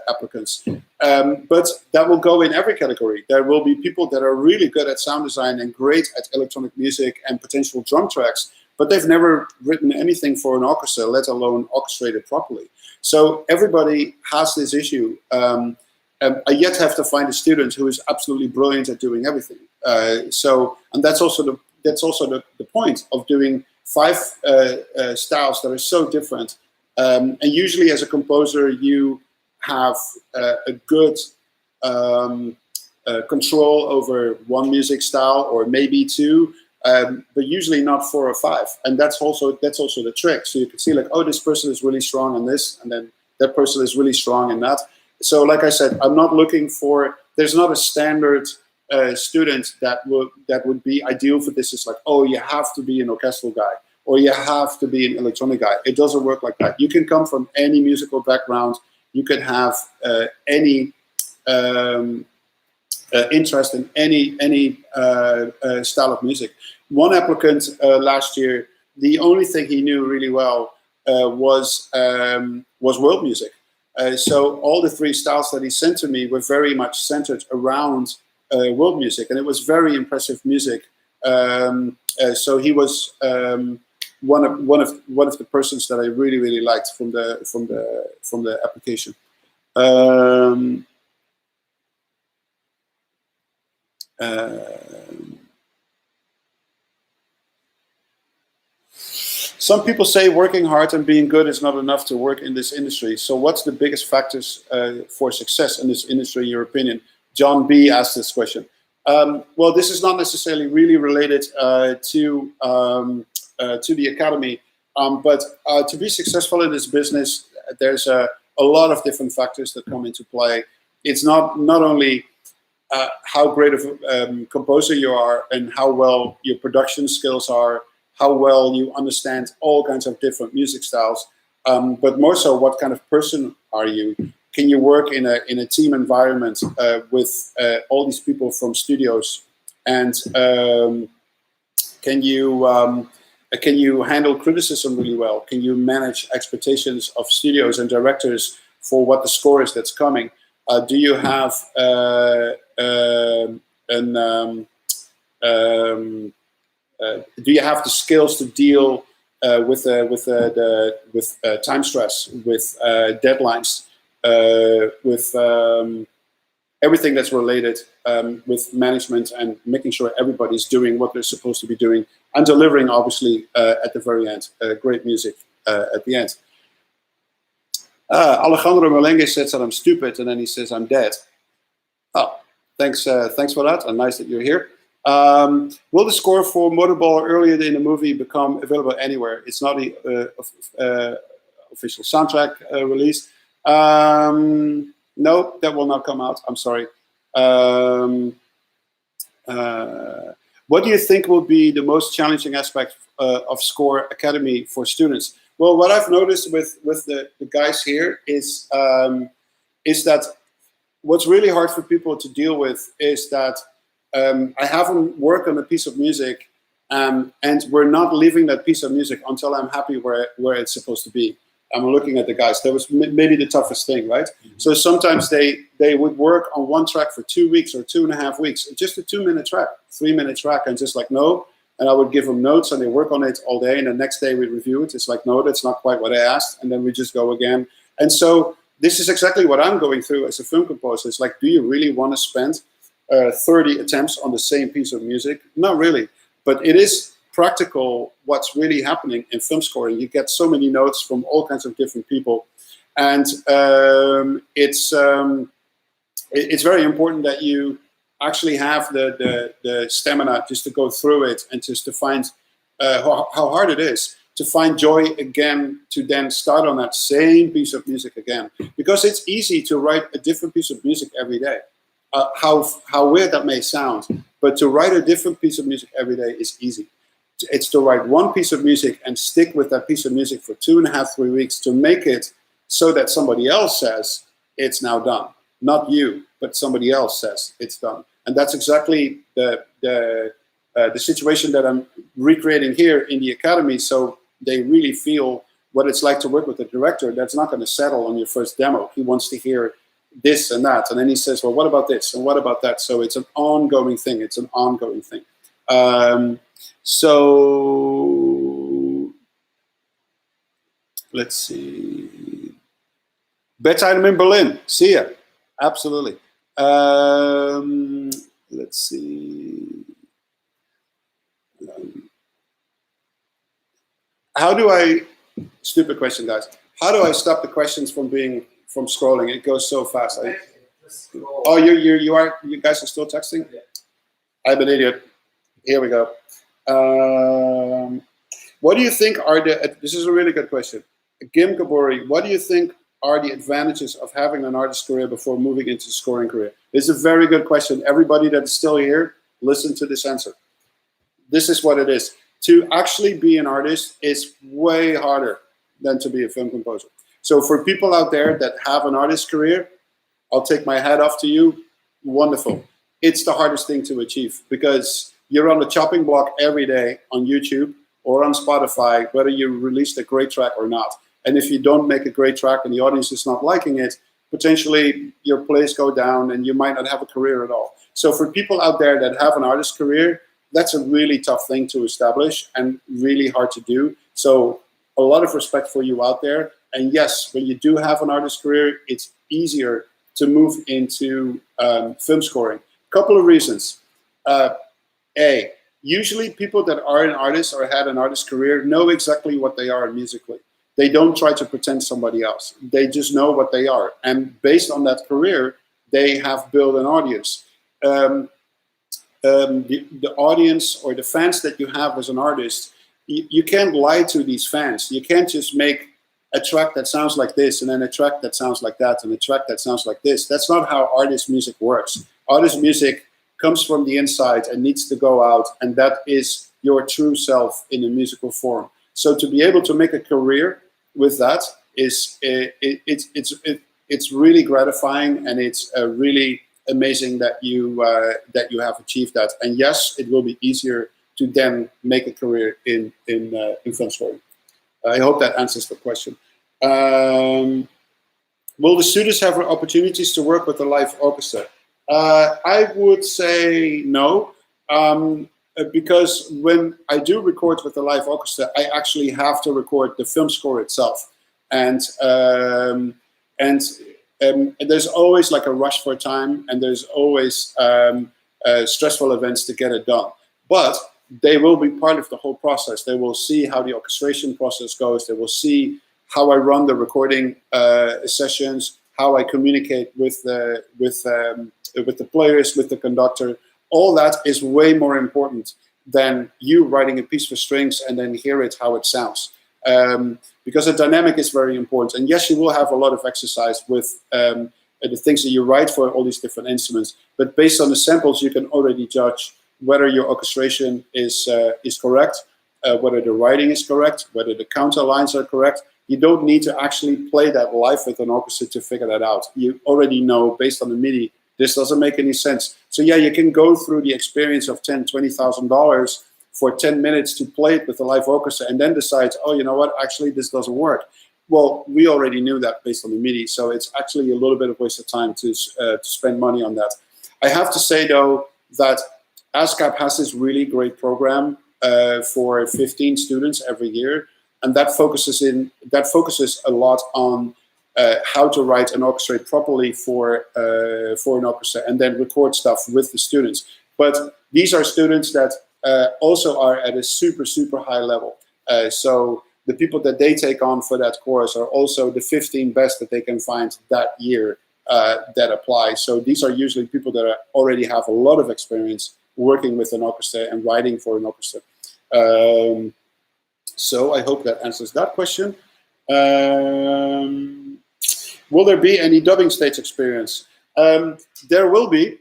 applicants. But that will go in every category. There will be people that are really good at sound design and great at electronic music and potential drum tracks, but they've never written anything for an orchestra, let alone orchestrated properly. So everybody has this issue. I yet have to find a student who is absolutely brilliant at doing everything. And that's also the point of doing 5 styles that are so different. And usually as a composer, you have a good control over 1 music style or maybe 2, but usually not 4 or 5. And that's also the trick. So you can see like, oh, this person is really strong on this, and then that person is really strong in that. So like I said, I'm not looking for, there's not a standard student that would be ideal for this. It's like, oh, you have to be an orchestral guy, or you have to be an electronic guy. It doesn't work like that. You can come from any musical background. You can have any interest in any style of music. One applicant last year, the only thing he knew really well was world music. So all the 3 styles that he sent to me were very much centered around world music, and it was very impressive music. So he was one of the persons that I really liked from the application. Some people say working hard and being good is not enough to work in this industry. So what's the biggest factors for success in this industry, in your opinion? John B. asked this question. Well, this is not necessarily really related to the academy, but to be successful in this business, there's a lot of different factors that come into play. It's not only how great of a composer you are and how well your production skills are, how well you understand all kinds of different music styles, but more so, what kind of person are you? Can you work in a team environment with all these people from studios, and can you handle criticism really well? Can you manage expectations of studios and directors for what the score is that's coming? Do you have do you have the skills to deal with time stress, with deadlines, with everything that's related with management and making sure everybody's doing what they're supposed to be doing and delivering, obviously, at the very end, great music at the end. Alejandro Melengue says that I'm stupid, and then he says I'm dead. Oh, thanks for that, and nice that you're here. Will the score for Motorball earlier in the movie become available anywhere? It's not the official soundtrack release. No, that will not come out. I'm sorry. What do you think will be the most challenging aspect of Score Academy for students? Well, what I've noticed with the guys here is that what's really hard for people to deal with is that I have them work on a piece of music, and we're not leaving that piece of music until I'm happy where it's supposed to be. I'm looking at the guys. That was maybe the toughest thing, right? Mm-hmm. So sometimes they would work on one track for 2 weeks or 2.5 weeks, just a 2-minute track, 3-minute track, and just like, no. And I would give them notes, and they work on it all day, and the next day we review it. It's like, no, that's not quite what I asked, and then we just go again. And so this is exactly what I'm going through as a film composer. It's like, do you really want to spend 30 attempts on the same piece of music? Not really, but it is practical what's really happening in film scoring. You get so many notes from all kinds of different people, and it's very important that you actually have the stamina just to go through it and just to find how hard it is to find joy again, to then start on that same piece of music again, because it's easy to write a different piece of music every day. How weird that may sound, but to write a different piece of music every day is easy. It's to write one piece of music and stick with that piece of music for 2.5, 3 weeks to make it so that somebody else says it's now done. Not you, but somebody else says it's done. And that's exactly the situation that I'm recreating here in the academy. So they really feel what it's like to work with a director that's not going to settle on your first demo. He wants to hear this and that. And then he says, well, what about this? And what about that? So it's an ongoing thing. It's an ongoing thing. So let's see. Bedtime in Berlin. See ya. Absolutely. Let's see. How do I? Stupid question, guys. How do I stop the questions from scrolling? It goes so fast. Oh, you guys are still texting? Yeah. I'm an idiot. Here we go. What do you think are this is a really good question. Gim Kabori, what do you think are the advantages of having an artist career before moving into a scoring career? It's a very good question. Everybody that is still here, listen to this answer. This is what it is. To actually be an artist is way harder than to be a film composer. So for people out there that have an artist career, I'll take my hat off to you. Wonderful. It's the hardest thing to achieve because you're on the chopping block every day on YouTube or on Spotify, whether you released a great track or not. And if you don't make a great track and the audience is not liking it, potentially your plays go down and you might not have a career at all. So for people out there that have an artist career, that's a really tough thing to establish and really hard to do. So a lot of respect for you out there. And yes, when you do have an artist career, it's easier to move into film scoring. Couple of reasons. Usually people that are an artist or had an artist career know exactly what they are musically. They don't try to pretend somebody else. They just know what they are. And based on that career, they have built an audience. The audience or the fans that you have as an artist, you can't lie to these fans. You can't just make a track that sounds like this and then a track that sounds like that and a track that sounds like this. That's not how artist music works. Artist music comes from the inside and needs to go out, and that is your true self in a musical form. So to be able to make a career with that is it's really gratifying, and it's really amazing that you have achieved that. And yes, it will be easier to then make a career in film scoring. I hope that answers the question. Will the students have opportunities to work with a live orchestra? I would say no, because when I do record with a live orchestra, I actually have to record the film score itself, and there's always like a rush for time, and there's always stressful events to get it done. But they will be part of the whole process. They will see how the orchestration process goes. They will see how I run the recording sessions, how I communicate with the players, with the conductor. All that is way more important than you writing a piece for strings and then hear it how it sounds. Because the dynamic is very important. And yes, you will have a lot of exercise with the things that you write for all these different instruments. But based on the samples, you can already judge whether your orchestration is correct, whether the writing is correct, whether the counter lines are correct. You don't need to actually play that live with an orchestra to figure that out. You already know based on the MIDI, this doesn't make any sense. So yeah, you can go through the experience of $10,000-$20,000 for 10 minutes to play it with a live orchestra and then decide, oh, you know what, actually this doesn't work. Well, we already knew that based on the MIDI, so it's actually a little bit of waste of time to spend money on that. I have to say though that ASCAP has this really great program for 15 students every year, and that focuses a lot on how to write and orchestrate properly for an orchestra, and then record stuff with the students. But these are students that also are at a super high level. So the people that they take on for that course are also the 15 best that they can find that year that apply. So these are usually people that already have a lot of experience working with an orchestra and writing for an orchestra. So I hope that answers that question. Will there be any dubbing stage experience? There will be,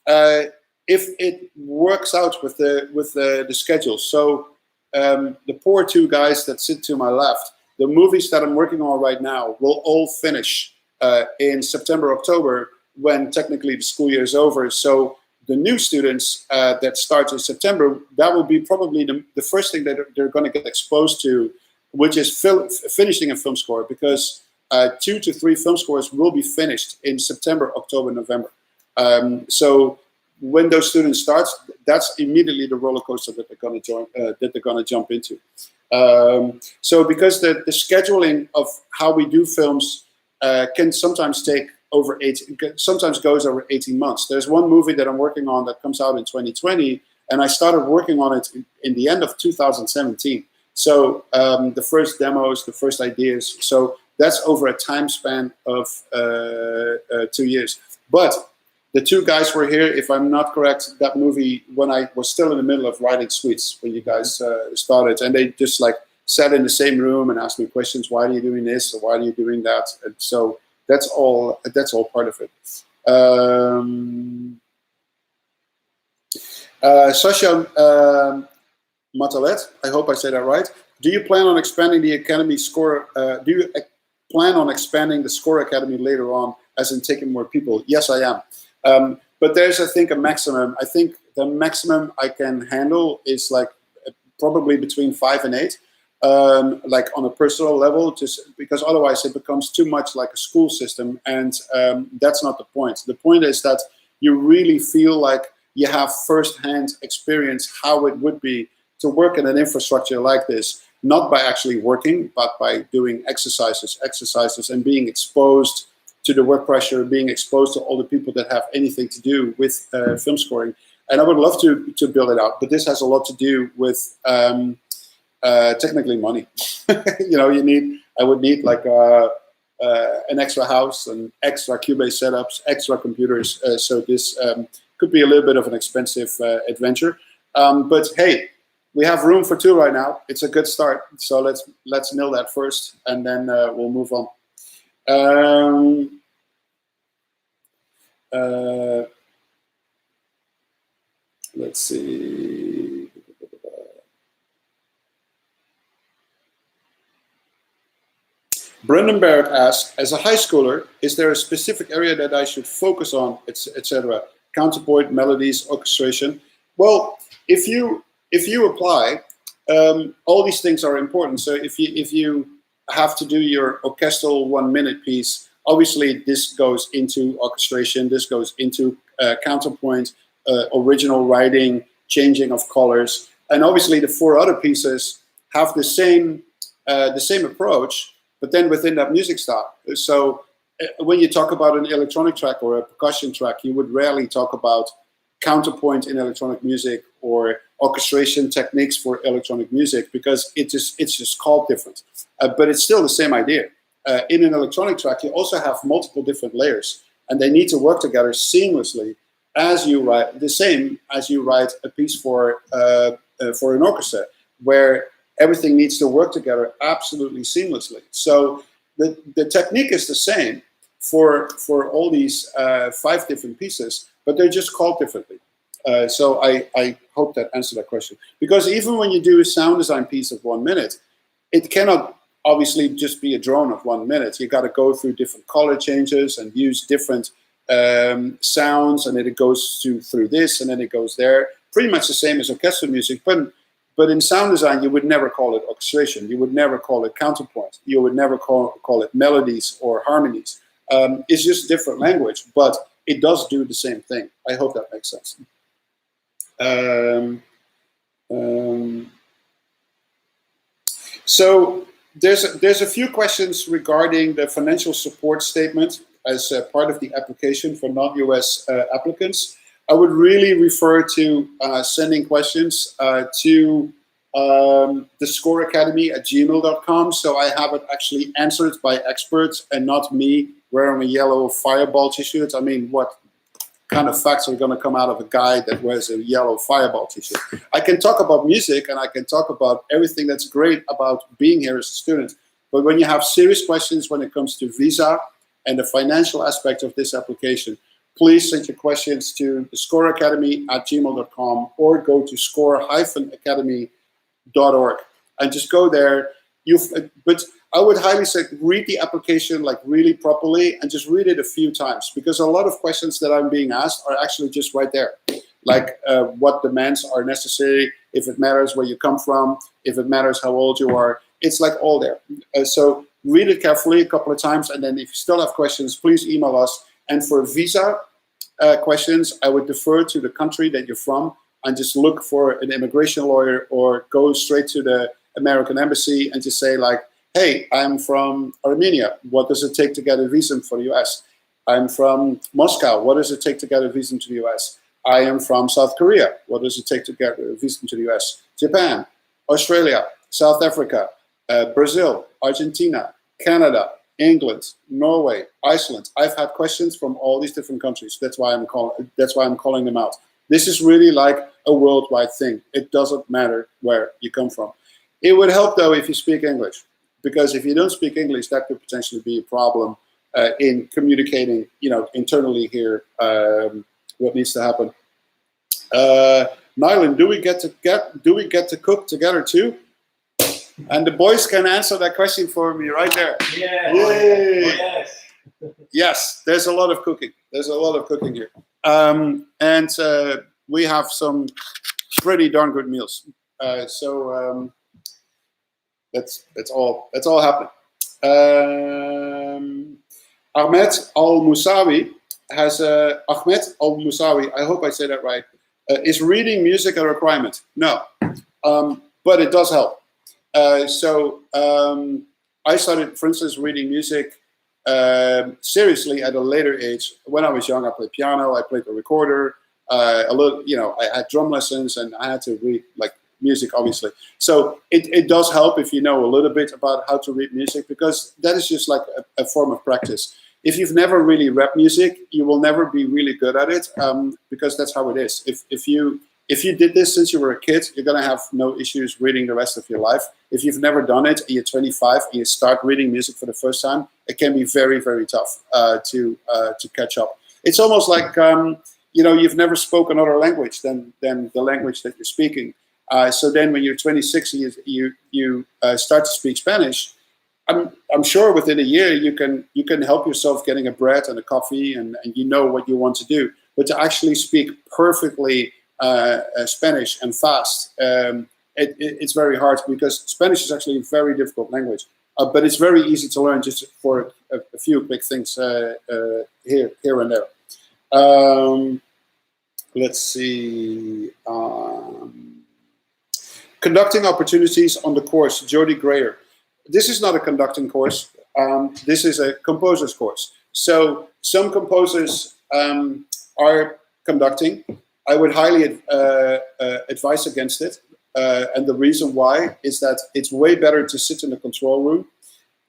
if it works out with the schedule. So the poor two guys that sit to my left, the movies that I'm working on right now will all finish in September, October, when technically the school year is over. So the new students that start in September, that will be probably the first thing that they're going to get exposed to, which is finishing a film score, because 2 to 3 film scores will be finished in September, October, November. So when those students start, that's immediately the roller coaster that they're going to jump into. So because the scheduling of how we do films can sometimes take sometimes goes over 18 months. There's one movie that I'm working on that comes out in 2020, and I started working on it in the end of 2017. So the first demos, the first ideas. So that's over a time span of 2 years. But the two guys were here, if I'm not correct, that movie when I was still in the middle of writing Suites, when you guys started, and they just like sat in the same room and asked me questions. Why are you doing this? Or why are you doing that? And so that's all part of it. Sasha Matalet, I hope I said that right. Do you plan on expanding the Academy score? Do you plan on expanding the Score Academy later on, as in taking more people? Yes, I am. But there's, I think, a maximum. I think the maximum I can handle is like probably between 5 and 8. Like on a personal level, just because otherwise it becomes too much like a school system, and that's not the point. The point is that you really feel like you have first-hand experience how it would be to work in an infrastructure like this, not by actually working, but by doing exercises and being exposed to the work pressure, being exposed to all the people that have anything to do with film scoring. And I would love to build it out, but this has a lot to do with technically money. You know, I would need like an extra house and extra Cubase setups, extra computers. So this could be a little bit of an expensive adventure. But hey, we have room for 2 right now. It's a good start. So let's nail that first, and then we'll move on. Let's see. Brendan Barrett asks, as a high schooler, is there a specific area that I should focus on, etc.? Counterpoint, melodies, orchestration. Well, if you apply, all these things are important. So if you have to do your orchestral 1-minute piece, obviously this goes into orchestration. This goes into counterpoint, original writing, changing of colors, and obviously the 4 other pieces have the same approach, but then within that music style. So when you talk about an electronic track or a percussion track, you would rarely talk about counterpoint in electronic music or orchestration techniques for electronic music, because it's just called different. But it's still the same idea. In an electronic track, you also have multiple different layers, and they need to work together seamlessly as you write, the same as you write a piece for an orchestra, where everything needs to work together absolutely seamlessly. So the technique is the same for all these 5 different pieces, but they're just called differently. So I hope that answered that question. Because even when you do a sound design piece of 1 minute, it cannot obviously just be a drone of 1 minute. You got to go through different color changes and use different sounds, and then it goes through this, and then it goes there. Pretty much the same as orchestral music, but in sound design, you would never call it orchestration. You would never call it counterpoint. You would never call it melodies or harmonies. It's just different language, but it does do the same thing. I hope that makes sense. So there's a few questions regarding the financial support statement as part of the application for non-US applicants. I would really refer to sending questions to thescoreacademy@gmail.com, so I have it actually answered by experts and not me wearing a yellow fireball t-shirt. I mean, what kind of facts are going to come out of a guy that wears a yellow fireball t-shirt? I can talk about music and I can talk about everything that's great about being here as a student, but when you have serious questions when it comes to visa and the financial aspect of this application, please send your questions to thescoreacademy@gmail.com or go to score-academy.org and just go there. But I would highly say read the application like really properly and just read it a few times, because a lot of questions that I'm being asked are actually just right there. Like what demands are necessary, if it matters where you come from, if it matters how old you are, it's like all there. So read it carefully a couple of times, and then if you still have questions, please email us. And for visa questions, I would defer to the country that you're from and just look for an immigration lawyer or go straight to the American embassy and just say like, hey, I'm from Armenia. What does it take to get a visa for the US? I'm from Moscow. What does it take to get a visa to the US? I am from South Korea. What does it take to get a visa to the US? Japan, Australia, South Africa, Brazil, Argentina, Canada, England, Norway, Iceland. I've had questions from all these different countries. That's why I'm calling them out. This is really like a worldwide thing. It doesn't matter where you come from. It would help though if you speak English, because if you don't speak English, that could potentially be a problem in communicating, internally here. What needs to happen? Nyland, do we get to cook together too? And the boys can answer that question for me right there. Yeah. Yay. Yes. Yes, there's a lot of cooking. There's a lot of cooking here. And we have some pretty darn good meals. So that's all happening. Ahmed Al-Musawi has Ahmed Al-Musawi, I hope I say that right. Is reading music a requirement? No, but it does help. So I started, for instance, reading music seriously at a later age. When I was young, I played piano, I played the recorder, a little, I had drum lessons, and I had to read like music, obviously. So it does help if you know a little bit about how to read music, because that is just like a form of practice. If you've never really read music, you will never be really good at it, because that's how it is. If you did this since you were a kid, you're going to have no issues reading the rest of your life. If you've never done it and you're 25 and you start reading music for the first time, it can be very, very tough to catch up. It's almost like, you've never spoken another language than the language that you're speaking. So then when you're 26 and you start to speak Spanish, I'm sure within a year you can help yourself getting a bread and a coffee and you know what you want to do. But to actually speak perfectly Spanish and fast, it's very hard, because Spanish is actually a very difficult language. But it's very easy to learn just for a few quick things here and there. Let's see. Conducting opportunities on the course, Jody Grayer. This is not a conducting course. This is a composer's course. So some composers are conducting. I would highly advise against it. And the reason why is that it's way better to sit in the control room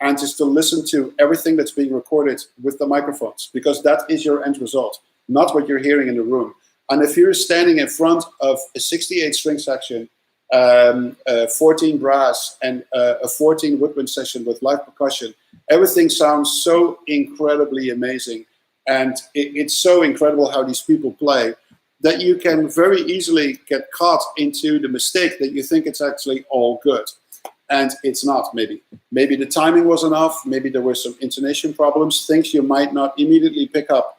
and just to listen to everything that's being recorded with the microphones, because that is your end result, not what you're hearing in the room. And if you're standing in front of a 68 string section, 14 brass, and a 14 woodwind session with live percussion, everything sounds so incredibly amazing. And it's so incredible how these people play. that you can very easily get caught into the mistake that you think it's actually all good. And it's not, maybe. Maybe the timing wasn't off, maybe there were some intonation problems, things you might not immediately pick up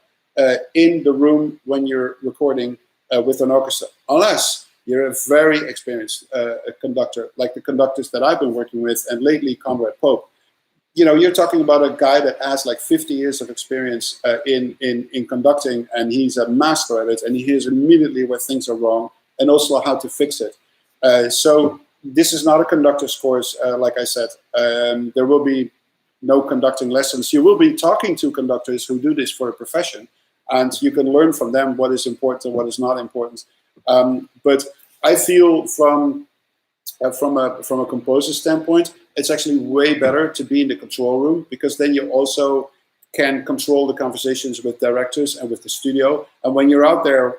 in the room when you're recording with an orchestra, unless you're a very experienced conductor, like the conductors that I've been working with, and lately Conrad. You know, you're talking about a guy that has like 50 years of experience in conducting, and he's a master at it, and he hears immediately where things are wrong, and also how to fix it. So this is not a conductor's course, like I said. There will be no conducting lessons. You will be talking to conductors who do this for a profession, and you can learn from them what is important and what is not important. But I feel from a composer standpoint, it's actually way better to be in the control room, because then you also can control the conversations with directors and with the studio. And when you're out there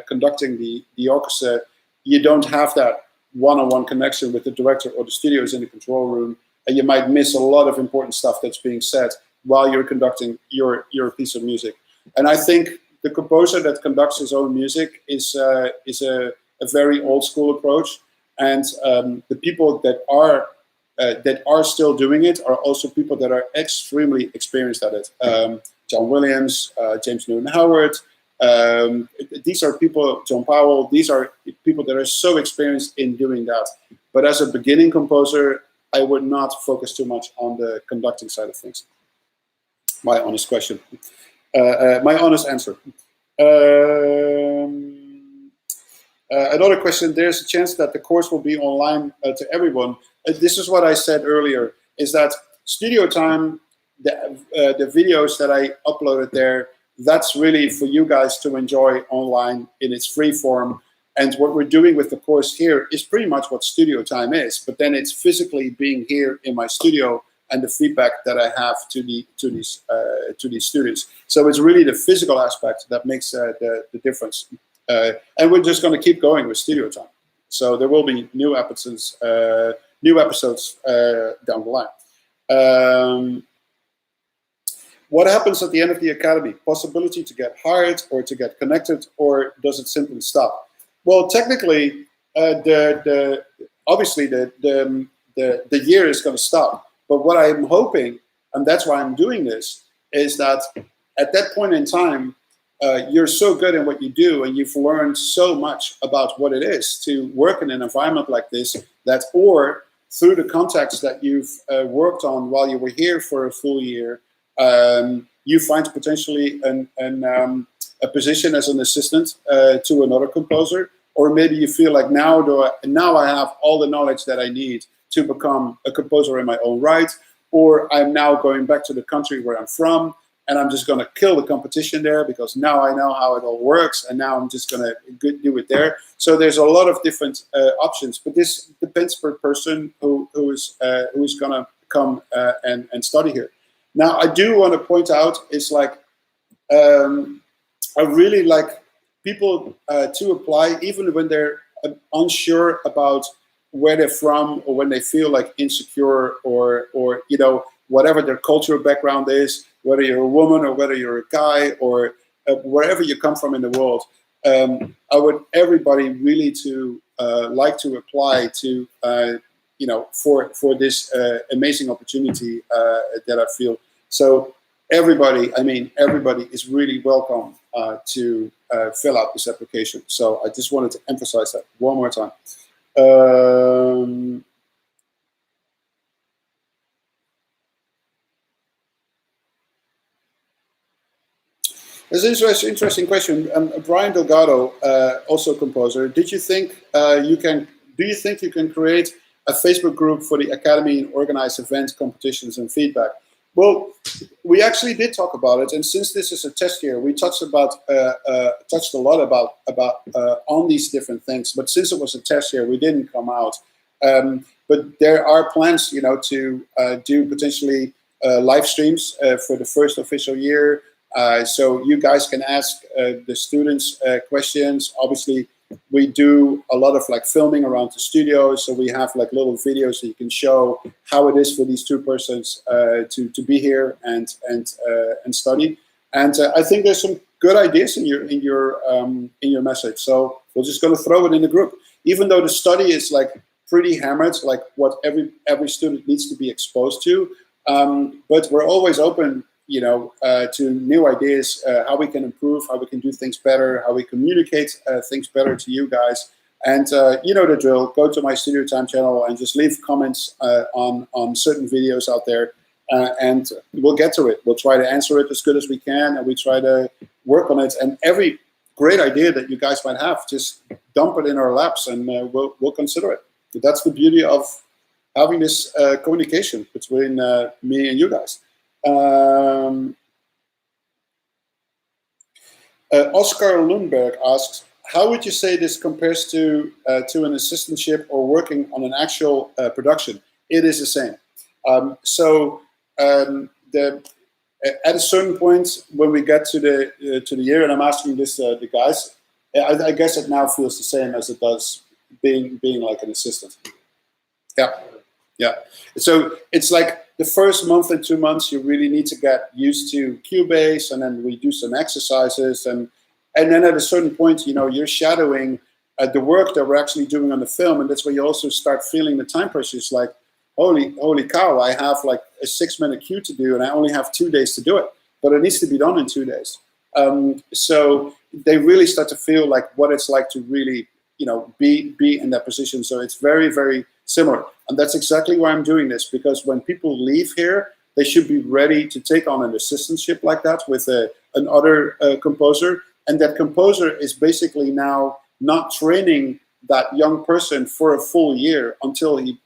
conducting the orchestra, you don't have that one-on-one connection with the director or the studios in the control room, and you might miss a lot of important stuff that's being said while you're conducting your piece of music. And I think the composer that conducts his own music is a very old school approach, and the people that are still doing it are also people that are extremely experienced at it. John Williams, James Newton Howard. These are people, John Powell, these are people that are so experienced in doing that. But as a beginning composer, I would not focus too much on the conducting side of things. My honest question. My honest answer. Another question, there's a chance that the course will be online to everyone. This is what I said earlier, is that studio time, the videos that I uploaded there, that's really for you guys to enjoy online in its free form. And what we're doing with the course here is pretty much what studio time is, but then it's physically being here in my studio and the feedback that I have to these students. So it's really the physical aspect that makes the difference. And we're just going to keep going with studio time. So there will be new episodes down the line. What happens at the end of the academy? Possibility to get hired or to get connected, or does it simply stop? Well, technically, obviously the year is going to stop. But what I'm hoping, and that's why I'm doing this, is that at that point in time, you're so good in what you do, and you've learned so much about what it is to work in an environment like this, that, or through the contacts that you've worked on while you were here for a full year, you find potentially a position as an assistant to another composer, or maybe you feel like now I have all the knowledge that I need to become a composer in my own right, or I'm now going back to the country where I'm from, and I'm just going to kill the competition there because now I know how it all works, and now I'm just going to do it there. So there's a lot of different options, but this depends per person who's going to come and study here. Now, I do want to point out, is like, I really like people to apply, even when they're unsure about where they're from, or when they feel like insecure, or you know, whatever their cultural background is, whether you're a woman or whether you're a guy, or wherever you come from in the world. I would everybody really to like to apply to you know, for this amazing opportunity that I feel. So everybody, I mean, everybody is really welcome to fill out this application. So I just wanted to emphasize that one more time. There's an interesting question. Brian Delgado, also a composer. Do you think you can create a Facebook group for the Academy and organize events, competitions, and feedback? Well, we actually did talk about it, and since this is a test year, we touched a lot about on these different things. But since it was a test year, we didn't come out. But there are plans, you know, to do potentially live streams for the first official year. So you guys can ask the students questions. Obviously, we do a lot of like filming around the studio, so we have like little videos that you can show how it is for these two persons to be here and study. And I think there's some good ideas in your message. So we're just going to throw it in the group, even though the study is like pretty hammered, like what every student needs to be exposed to. But we're always open, you know, to new ideas, how we can improve, how we can do things better, how we communicate things better to you guys. And you know the drill. Go to my Studio Time channel and just leave comments on certain videos out there, and we'll get to it. We'll try to answer it as good as we can, and we try to work on it. And every great idea that you guys might have, just dump it in our laps, and we'll consider it. But that's the beauty of having this communication between me and you guys. Oscar Lundberg asks, how would you say this compares to an assistantship or working on an actual production? It is the same. At a certain point when we get to the year, and I'm asking this the guys, I guess it now feels the same as it does being like an assistant. Yeah. So it's like the first month and 2 months, you really need to get used to Cubase, and then we do some exercises, and then at a certain point, you know, you're shadowing the work that we're actually doing on the film, and that's where you also start feeling the time pressure. It's like, holy cow, I have like a 6-minute cue to do, and I only have 2 days to do it, but it needs to be done in 2 days. So they really start to feel like what it's like to really, you know, be in that position. So it's very, very similar, and that's exactly why I'm doing this, because when people leave here, they should be ready to take on an assistantship like that with another composer. And that composer is basically now not training that young person for a full year until he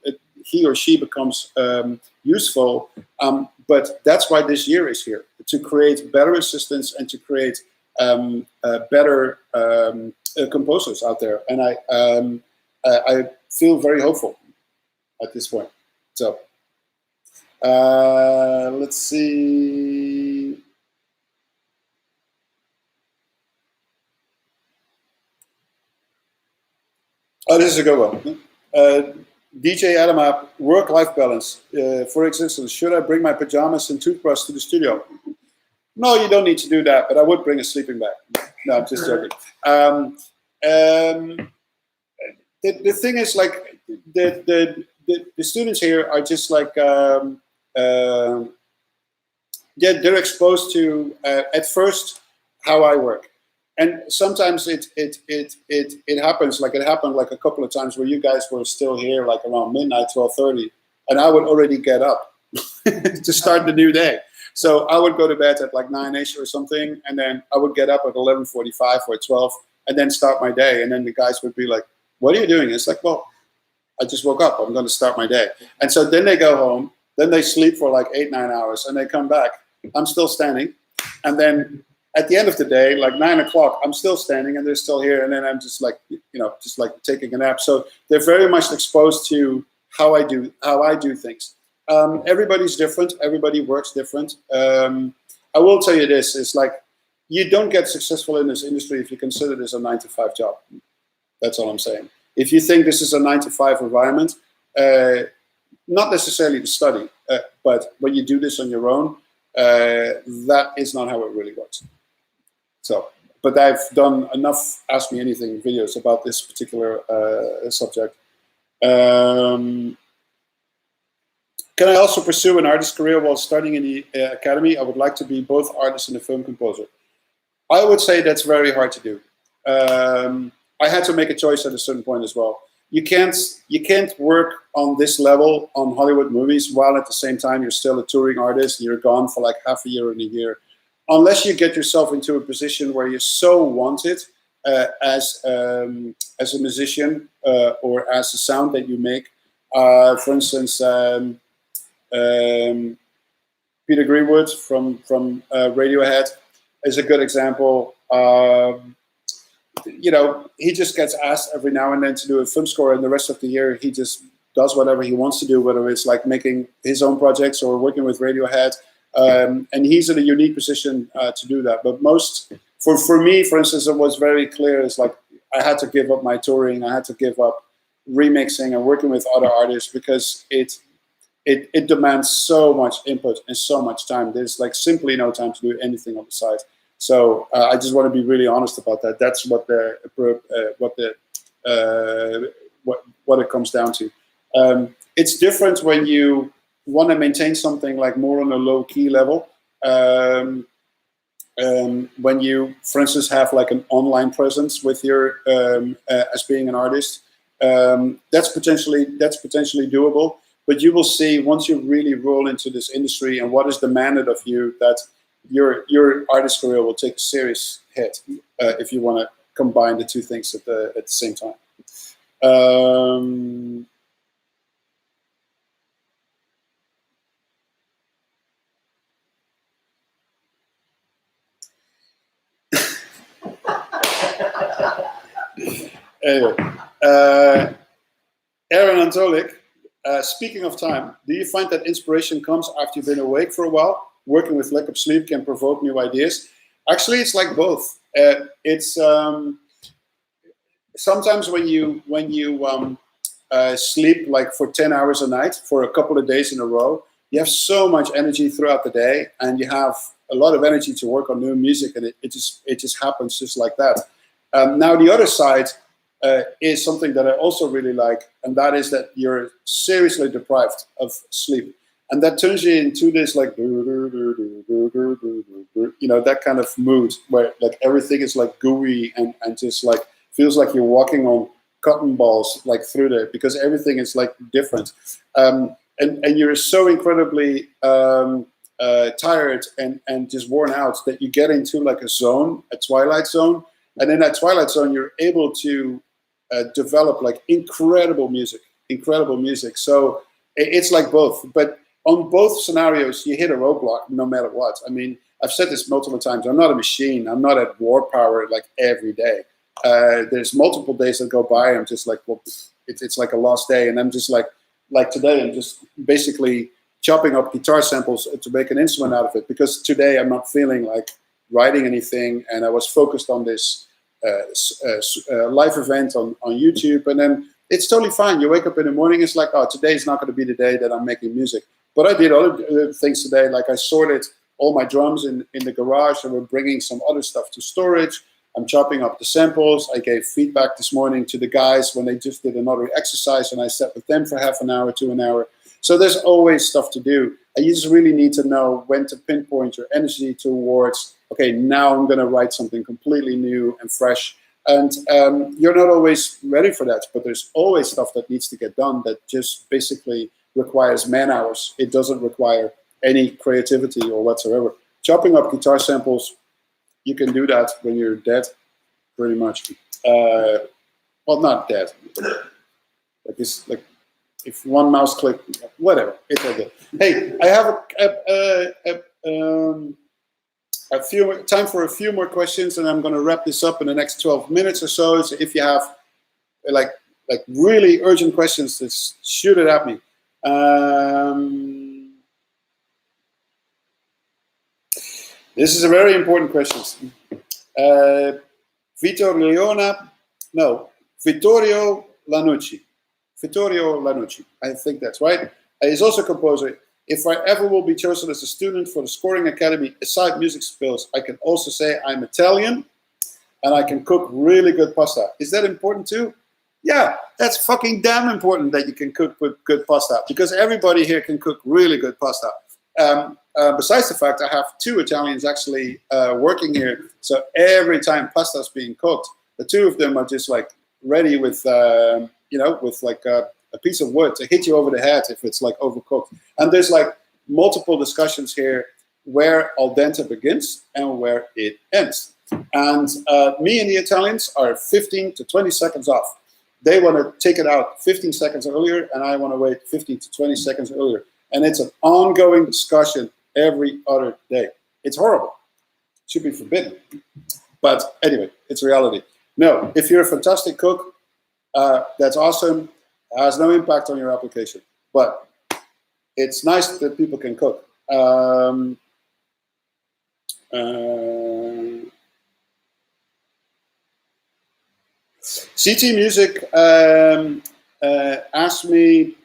or she becomes useful. But that's why this year is here, to create better assistants and to create better composers out there. And I feel very hopeful at this point. So let's see. Oh, this is a good one. DJ Adama, work-life balance. For instance, should I bring my pajamas and toothbrush to the studio? No, you don't need to do that, but I would bring a sleeping bag. No, I'm just joking. The thing is, like, the students here are just like, they're exposed to, at first, how I work. And sometimes it happens, like it happened like a couple of times where you guys were still here like around midnight, 12:30, and I would already get up to start the new day. So I would go to bed at like 9-ish or something, and then I would get up at 11:45 or 12, and then start my day. And then the guys would be like, "What are you doing?" It's like, "Well, I just woke up. I'm going to start my day." And so then they go home, then they sleep for like 8-9 hours, and they come back. I'm still standing, and then at the end of the day, like 9 o'clock, I'm still standing and they're still here. And then I'm just like, you know, just like taking a nap. So they're very much exposed to how I do things. Everybody's different. Everybody works different. I will tell you this, it's like, you don't get successful in this industry if you consider this a 9-to-5 job. That's all I'm saying. If you think this is a 9-to-5 environment, not necessarily to study, but when you do this on your own, that is not how it really works. So, but I've done enough Ask Me Anything videos about this particular subject. Can I also pursue an artist career while studying in the academy? I would like to be both artist and a film composer. I would say that's very hard to do. I had to make a choice at a certain point as well. You can't work on this level on Hollywood movies while at the same time you're still a touring artist. You're gone for like half a year and a year, unless you get yourself into a position where you're so wanted as a musician or as a sound that you make. For instance, Peter Greenwood from Radiohead is a good example. You know, he just gets asked every now and then to do a film score, and the rest of the year he just does whatever he wants to do, whether it's like making his own projects or working with Radiohead. And he's in a unique position to do that. But for me, for instance, it was very clear. It's like I had to give up my touring. I had to give up remixing and working with other artists because it demands so much input and so much time. There's like simply no time to do anything on the side. So I just want to be really honest about that. That's what what it comes down to. It's different when you want to maintain something like more on a low key level. When you, for instance, have like an online presence with your as being an artist, that's potentially doable. But you will see once you really roll into this industry and what is demanded of you, that your artist career will take a serious hit if you want to combine the two things at the same time. Anyway, Aaron Antolik, speaking of time, do you find that inspiration comes after you've been awake for a while? Working with lack of sleep can provoke new ideas. Actually, it's like both. It's sometimes when you sleep like for 10 hours a night for a couple of days in a row, you have so much energy throughout the day, and you have a lot of energy to work on new music, and it just happens just like that. Now the other side is something that I also really like, and that is that you're seriously deprived of sleep, and that turns you into this like that kind of mood where like everything is like gooey and just like feels like you're walking on cotton balls like through there, because everything is like different, and you're so incredibly tired and just worn out that you get into like a zone, a twilight zone, and in that twilight zone you're able to develop like incredible music. So it's like both, but on both scenarios you hit a roadblock no matter what. I mean, I've said this multiple times, I'm not a machine, I'm not at war power like every day. There's multiple days that go by, I'm just like, well, it's like a lost day, and I'm just like today I'm just basically chopping up guitar samples to make an instrument out of it, because today I'm not feeling like writing anything, and I was focused on this live event on YouTube, and then it's totally fine. You wake up in the morning, it's like, oh, today is not going to be the day that I'm making music. But I did other things today, like I sorted all my drums in the garage, and we're bringing some other stuff to storage. I'm chopping up the samples. I gave feedback this morning to the guys when they just did another exercise, and I sat with them for half an hour to an hour. So there's always stuff to do, and you just really need to know when to pinpoint your energy towards, okay, now I'm going to write something completely new and fresh. And you're not always ready for that, but there's always stuff that needs to get done that just basically requires man hours. It doesn't require any creativity or whatsoever. Chopping up guitar samples, you can do that when you're dead, pretty much. Well, not dead. Like this, like if one mouse click, whatever, it's all good. Hey, I have time for a few more questions, and I'm going to wrap this up in the next 12 minutes or so. So if you have like really urgent questions, just shoot it at me. This is a very important question. Vittorio Lanucci. Vittorio Lanucci, I think that's right. He's also a composer. If I ever will be chosen as a student for the Scoring Academy, aside music skills, I can also say I'm Italian and I can cook really good pasta. Is that important too? Yeah, that's fucking damn important that you can cook good pasta, because everybody here can cook really good pasta. Besides the fact I have 2 Italians actually working here, so every time pasta is being cooked, the 2 of them are just like ready with with like a piece of wood to hit you over the head if it's like overcooked. And there's like multiple discussions here where al dente begins and where it ends. And me and the Italians are 15 to 20 seconds off. They want to take it out 15 seconds earlier, and I want to wait 15 to 20 seconds earlier. And it's an ongoing discussion every other day. It's horrible. It should be forbidden. But anyway, it's reality. No, if you're a fantastic cook, that's awesome. It has no impact on your application. But it's nice that people can cook. CT Music asked me,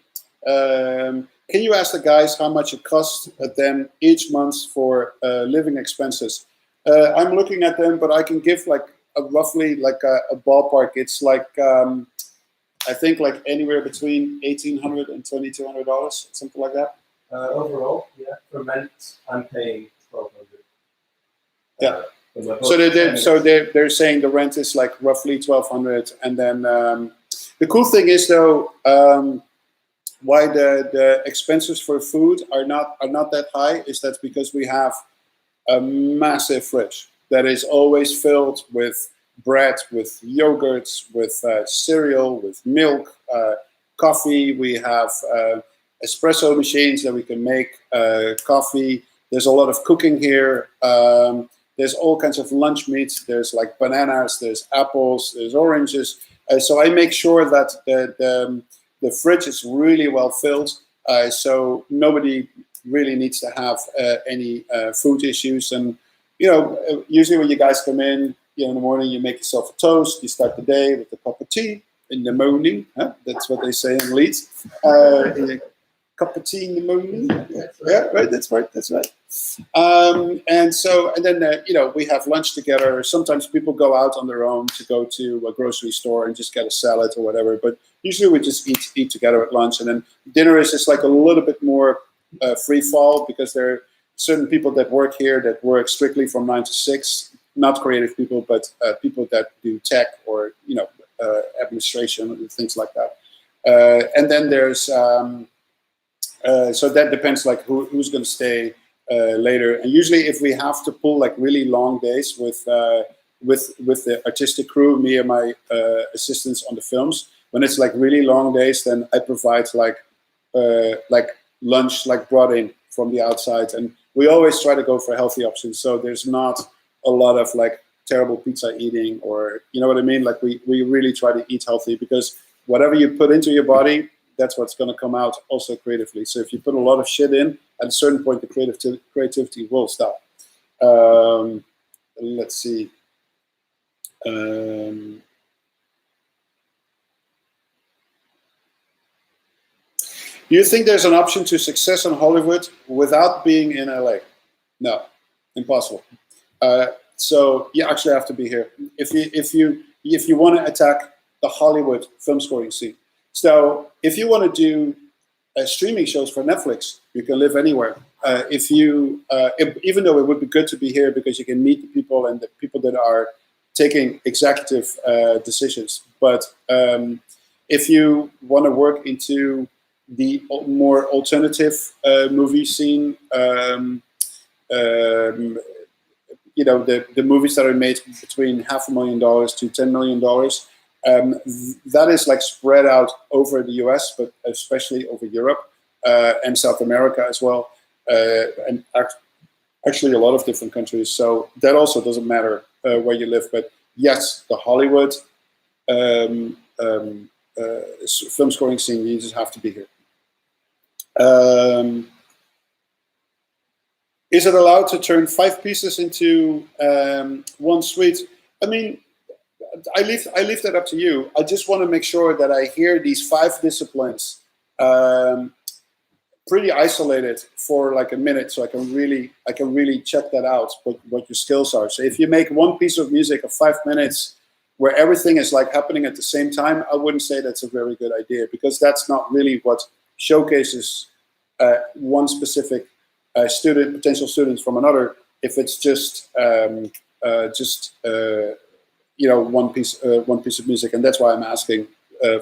can you ask the guys how much it costs them each month for living expenses? I'm looking at them, but I can give like roughly like a ballpark. It's like I think like anywhere between $1,800 and $2,200, something like that. Overall, yeah. For rent, I'm paying $1,200. Yeah. So they're saying the rent is like roughly $1,200, and then the cool thing is though, why the expenses for food are not that high is that because we have a massive fridge that is always filled with bread, with yogurts, with cereal, with milk, coffee. We have espresso machines that we can make coffee. There's a lot of cooking here. There's all kinds of lunch meats. There's like bananas, there's apples, there's oranges. So I make sure that the fridge is really well filled. So nobody really needs to have any food issues. And, you know, usually when you guys come in, you know, in the morning, you make yourself a toast. You start the day with a cup of tea in the morning. Huh? That's what they say in Leeds. Cup of tea in the morning. Yeah, right. That's right. That's right. And then you know, we have lunch together. Sometimes people go out on their own to go to a grocery store and just get a salad or whatever. But usually we just eat together at lunch. And then dinner is just like a little bit more free fall, because there are certain people that work here that work strictly from 9 to 6. Not creative people, but people that do tech or, you know, administration and things like that. And then there's so that depends like who's going to stay later. And usually, if we have to pull like really long days with the artistic crew, me and my assistants on the films, when it's like really long days, then I provide like lunch like brought in from the outside, and we always try to go for healthy options. So there's not a lot of like terrible pizza eating, or, you know what I mean? Like we really try to eat healthy, because whatever you put into your body, that's what's going to come out also creatively. So if you put a lot of shit in, at a certain point, the creativity will stop. Let's see. Do you think there's an option to success in Hollywood without being in LA? No, impossible. So you actually have to be here if you want to attack the Hollywood film scoring scene. So if you want to do streaming shows for Netflix, you can live anywhere. Even though it would be good to be here because you can meet the people and the people that are taking executive decisions. But if you want to work into the more alternative movie scene, you know, the movies that are made between $500,000 to $10 million, that is like spread out over the US, but especially over Europe and South America as well, and actually a lot of different countries. So that also doesn't matter where you live. But yes, the Hollywood film scoring scene, you just have to be here. Is it allowed to turn 5 pieces into one suite? I mean, I leave that up to you. I just want to make sure that I hear these 5 disciplines pretty isolated for like a minute, so I can really check that out, what your skills are. So if you make one piece of music of 5 minutes where everything is like happening at the same time, I wouldn't say that's a very good idea, because that's not really what showcases one specific potential students from another. If it's just you know, one piece of music, and that's why I'm asking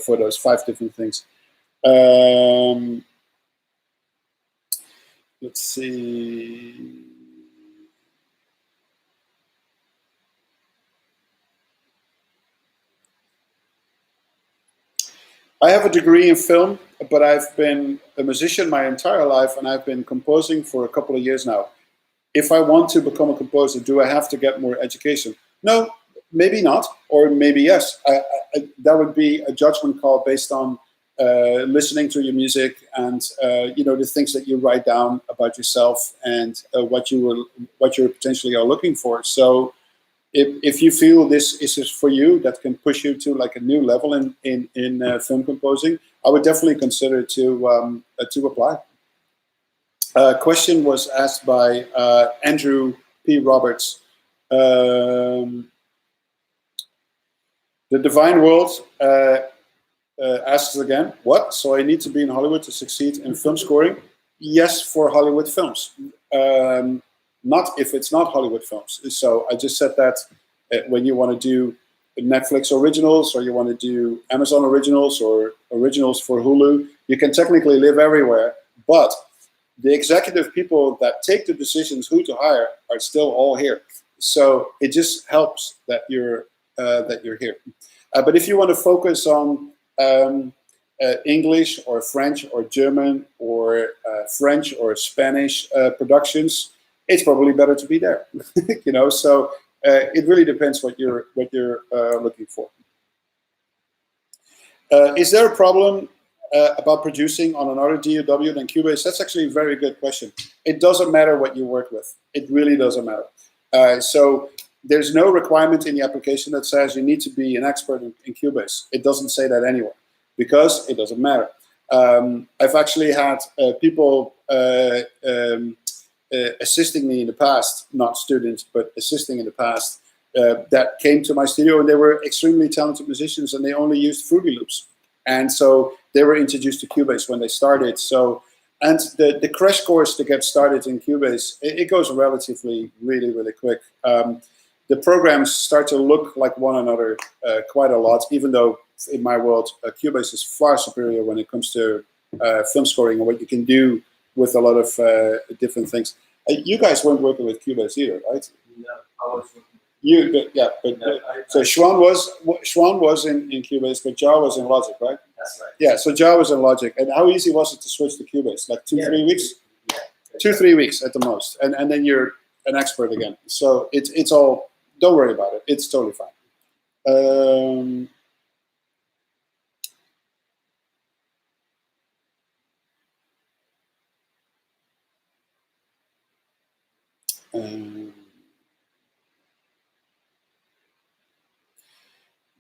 for those 5 different things. Let's see. I have a degree in film, but I've been a musician my entire life, and I've been composing for a couple of years now. If I want to become a composer, do I have to get more education? No, maybe not, or maybe yes. That would be a judgment call based on listening to your music and you know, the things that you write down about yourself and what you potentially are looking for. So if you feel this is for you, that can push you to like a new level in film composing, I would definitely consider to apply. Question was asked by Andrew P. Roberts. The Divine World asks again, what? So I need to be in Hollywood to succeed in film scoring? Yes, for Hollywood films. Not if it's not Hollywood films. So I just said that when you want to do Netflix originals, or you want to do Amazon originals, or originals for Hulu, you can technically live everywhere, but the executive people that take the decisions who to hire are still all here. So it just helps that you're here. But if you want to focus on English or French or German or French or Spanish productions, it's probably better to be there. You know, so it really depends what you're looking for. Is there a problem about producing on another DAW than Cubase? That's actually a very good question. It doesn't matter what you work with. It really doesn't matter. So there's no requirement in the application that says you need to be an expert in Cubase. It doesn't say that anywhere, because it doesn't matter. I've actually had people assisting me in the past, not students, but assisting in the past, that came to my studio, and they were extremely talented musicians, and they only used Fruity Loops. And so they were introduced to Cubase when they started. So, and the crash course to get started in Cubase, it goes relatively really quick. The programs start to look like one another quite a lot, even though in my world, Cubase is far superior when it comes to film scoring and what you can do with a lot of different things. You guys weren't working with Cubase either, right? No, I was working. So Schwan was in Cubase, but Jar was in Logic, right? That's right. Yeah, so Jar was in Logic. And how easy was it to switch to Cubase? Like 3 weeks? Yeah. 2-3 weeks at the most. And then you're an expert again. So it's all, don't worry about it. It's totally fine.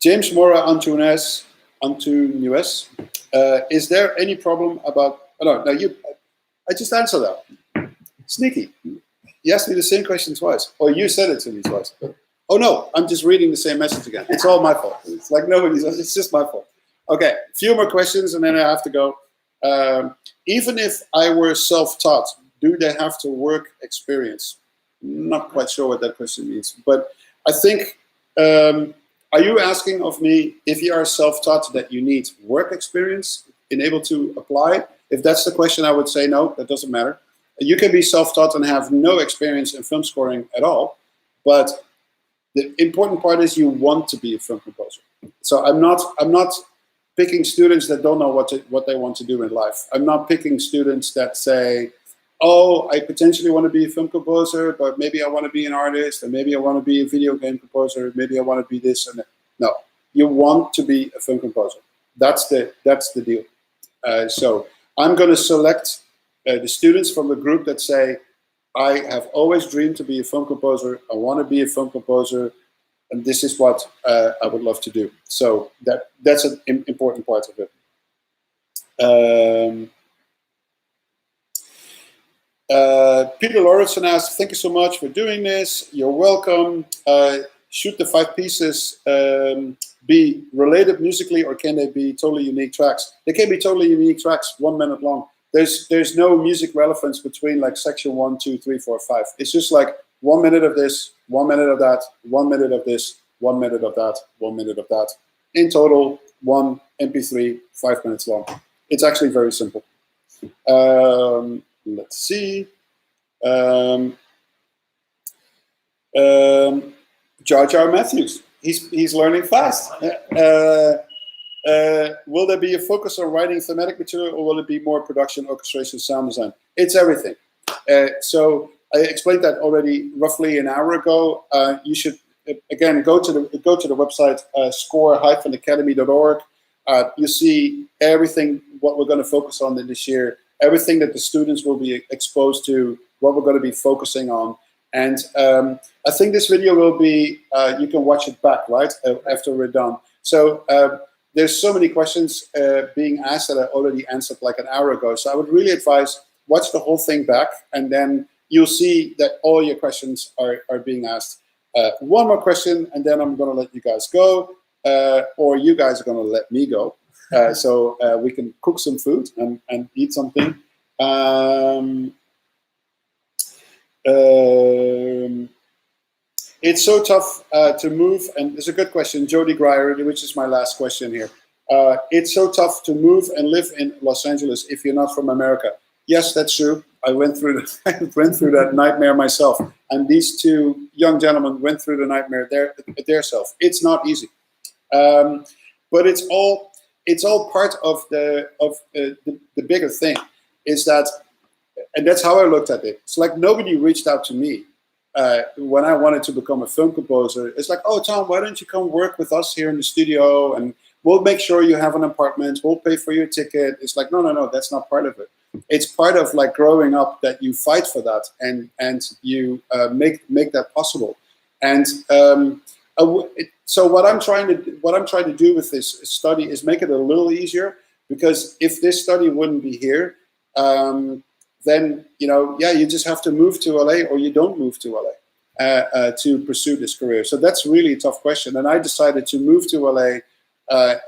James Mora Antunes, is there any problem about? Oh, no, I just answered that. Sneaky. You asked me the same question twice, or you said it to me twice. Oh no, I'm just reading the same message again. It's all my fault. It's like nobody's. It's just my fault. Okay, a few more questions, and then I have to go. Even if I were self-taught, do they have to work experience? Not quite sure what that question means, but I think. Are you asking of me, if you are self-taught, that you need work experience in able to apply? If that's the question, I would say no, that doesn't matter. You can be self-taught and have no experience in film scoring at all, but the important part is you want to be a film composer. So I'm not picking students that don't know what they want to do in life. I'm not picking students that say, oh, I potentially want to be a film composer, but maybe I want to be an artist, and maybe I want to be a video game composer, maybe I want to be this and that. No, you want to be a film composer. That's the deal. So I'm going to select the students from the group that say, I have always dreamed to be a film composer, I want to be a film composer, and this is what I would love to do. So that's an important part of it. Peter Lauritsen asked, thank you so much for doing this. You're welcome. Should the 5 pieces be related musically, or can they be totally unique tracks? They can be totally unique tracks, 1 minute long. There's no music relevance between like section 1, 2, 3, 4, 5. It's just like 1 minute of this, 1 minute of that, 1 minute of this, 1 minute of that, 1 minute of that. In total, 1 MP3, 5 minutes long. It's actually very simple. Let's see. Jar Jar Matthews. He's learning fast. Will there be a focus on writing thematic material, or will it be more production, orchestration, sound design? It's everything. So I explained that already roughly an hour ago. You should again go to the website score-academy.org. You see everything what we're going to focus on in this year. Everything that the students will be exposed to, what we're going to be focusing on. And I think this video will be, you can watch it back, right, after we're done. So there's so many questions being asked that I already answered like an hour ago. So I would really advise watch the whole thing back, and then you'll see that all your questions are being asked. One more question, and then I'm going to let you guys go, or you guys are going to let me go, so we can cook some food and eat something. It's so tough to move, and it's a good question, Jody Grier, which is my last question here. It's so tough to move and live in Los Angeles if you're not from America. Yes, that's true. I went through that nightmare myself, and these two young gentlemen went through the nightmare their self. It's not easy, but it's all part of the bigger thing. Is that, and that's how I looked at it. It's like nobody reached out to me when I wanted to become a film composer. It's like, oh, Tom, why don't you come work with us here in the studio, and we'll make sure you have an apartment. We'll pay for your ticket. It's like, no, that's not part of it. It's part of like growing up that you fight for that and you make that possible. And so what I'm trying to do with this study is make it a little easier, because if this study wouldn't be here, then you just have to move to LA, or you don't move to LA to pursue this career. So that's really a tough question, and I decided to move to LA.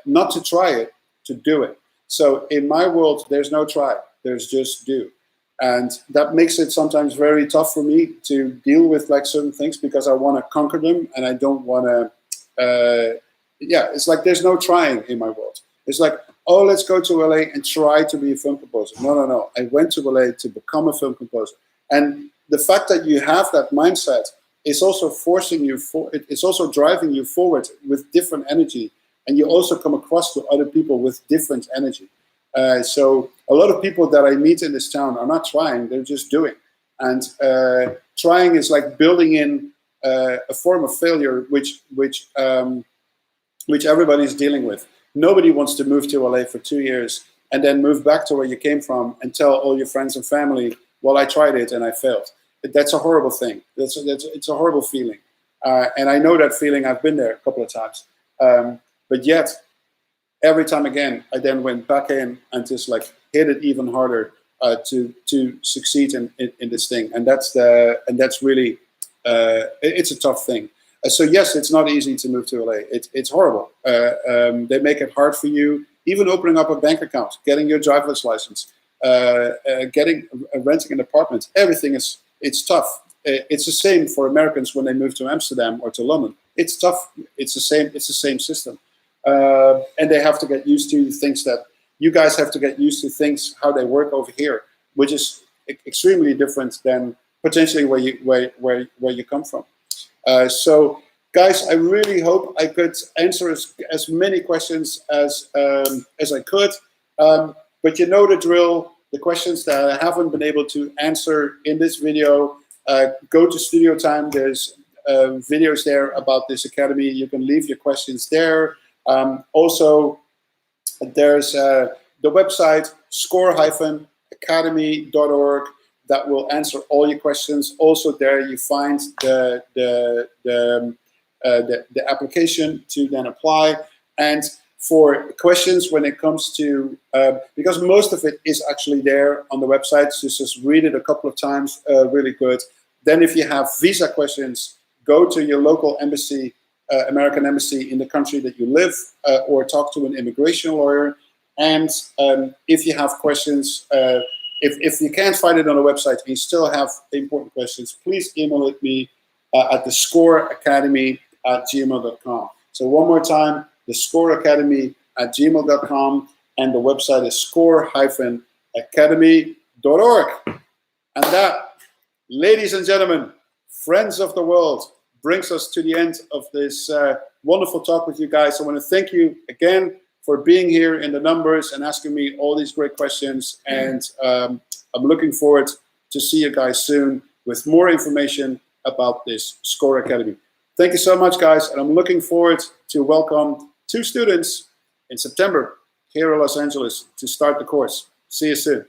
Not to try it, to do it. So in my world, there's no try, there's just do. And that makes it sometimes very tough for me to deal with like certain things, because I want to conquer them, and I don't want to, it's like there's no trying in my world. It's like, oh, let's go to LA and try to be a film composer. No. I went to LA to become a film composer. And the fact that you have that mindset is also forcing you, it's also driving you forward with different energy. And you also come across to other people with different energy. So a lot of people that I meet in this town are not trying, they're just doing. And trying is like building in a form of failure, which everybody's dealing with. Nobody wants to move to LA for 2 years and then move back to where you came from and tell all your friends and family, well, I tried it and I failed. That's a horrible thing. It's a horrible feeling. And I know that feeling. I've been there a couple of times. But yet, every time again, I then went back in and just like hit it even harder to succeed in this thing. And that's really it's a tough thing. So yes, it's not easy to move to LA. It's horrible. They make it hard for you, even opening up a bank account, getting your driver's license, renting an apartment. Everything it's tough. It's the same for Americans when they move to Amsterdam or to London. It's tough. It's the same system. And they have to get used to things that you guys have to get used to, things how they work over here, which is extremely different than potentially where you come from. So guys, I really hope I could answer as many questions as I could. But you know the drill. The questions that I haven't been able to answer in this video, go to Studio Time. There's videos there about this academy. You can leave your questions there. Also, there's the website score-academy.org that will answer all your questions. Also, there you find the application to then apply. And for questions when it comes to, because most of it is actually there on the website, so just read it a couple of times, really good. Then if you have visa questions, go to your local embassy, American embassy in the country that you live, or talk to an immigration lawyer. And if you have questions, if you can't find it on the website and you still have important questions, please email it me at thescoreacademy@gmail.com. So one more time, thescoreacademy@gmail.com, and the website is score-academy.org. And that, ladies and gentlemen, friends of the world, brings us to the end of this wonderful talk with you guys. I want to thank you again for being here in the numbers and asking me all these great questions. And I'm looking forward to see you guys soon with more information about this Score Academy. Thank you so much, guys. And I'm looking forward to welcome 2 students in September here in Los Angeles to start the course. See you soon.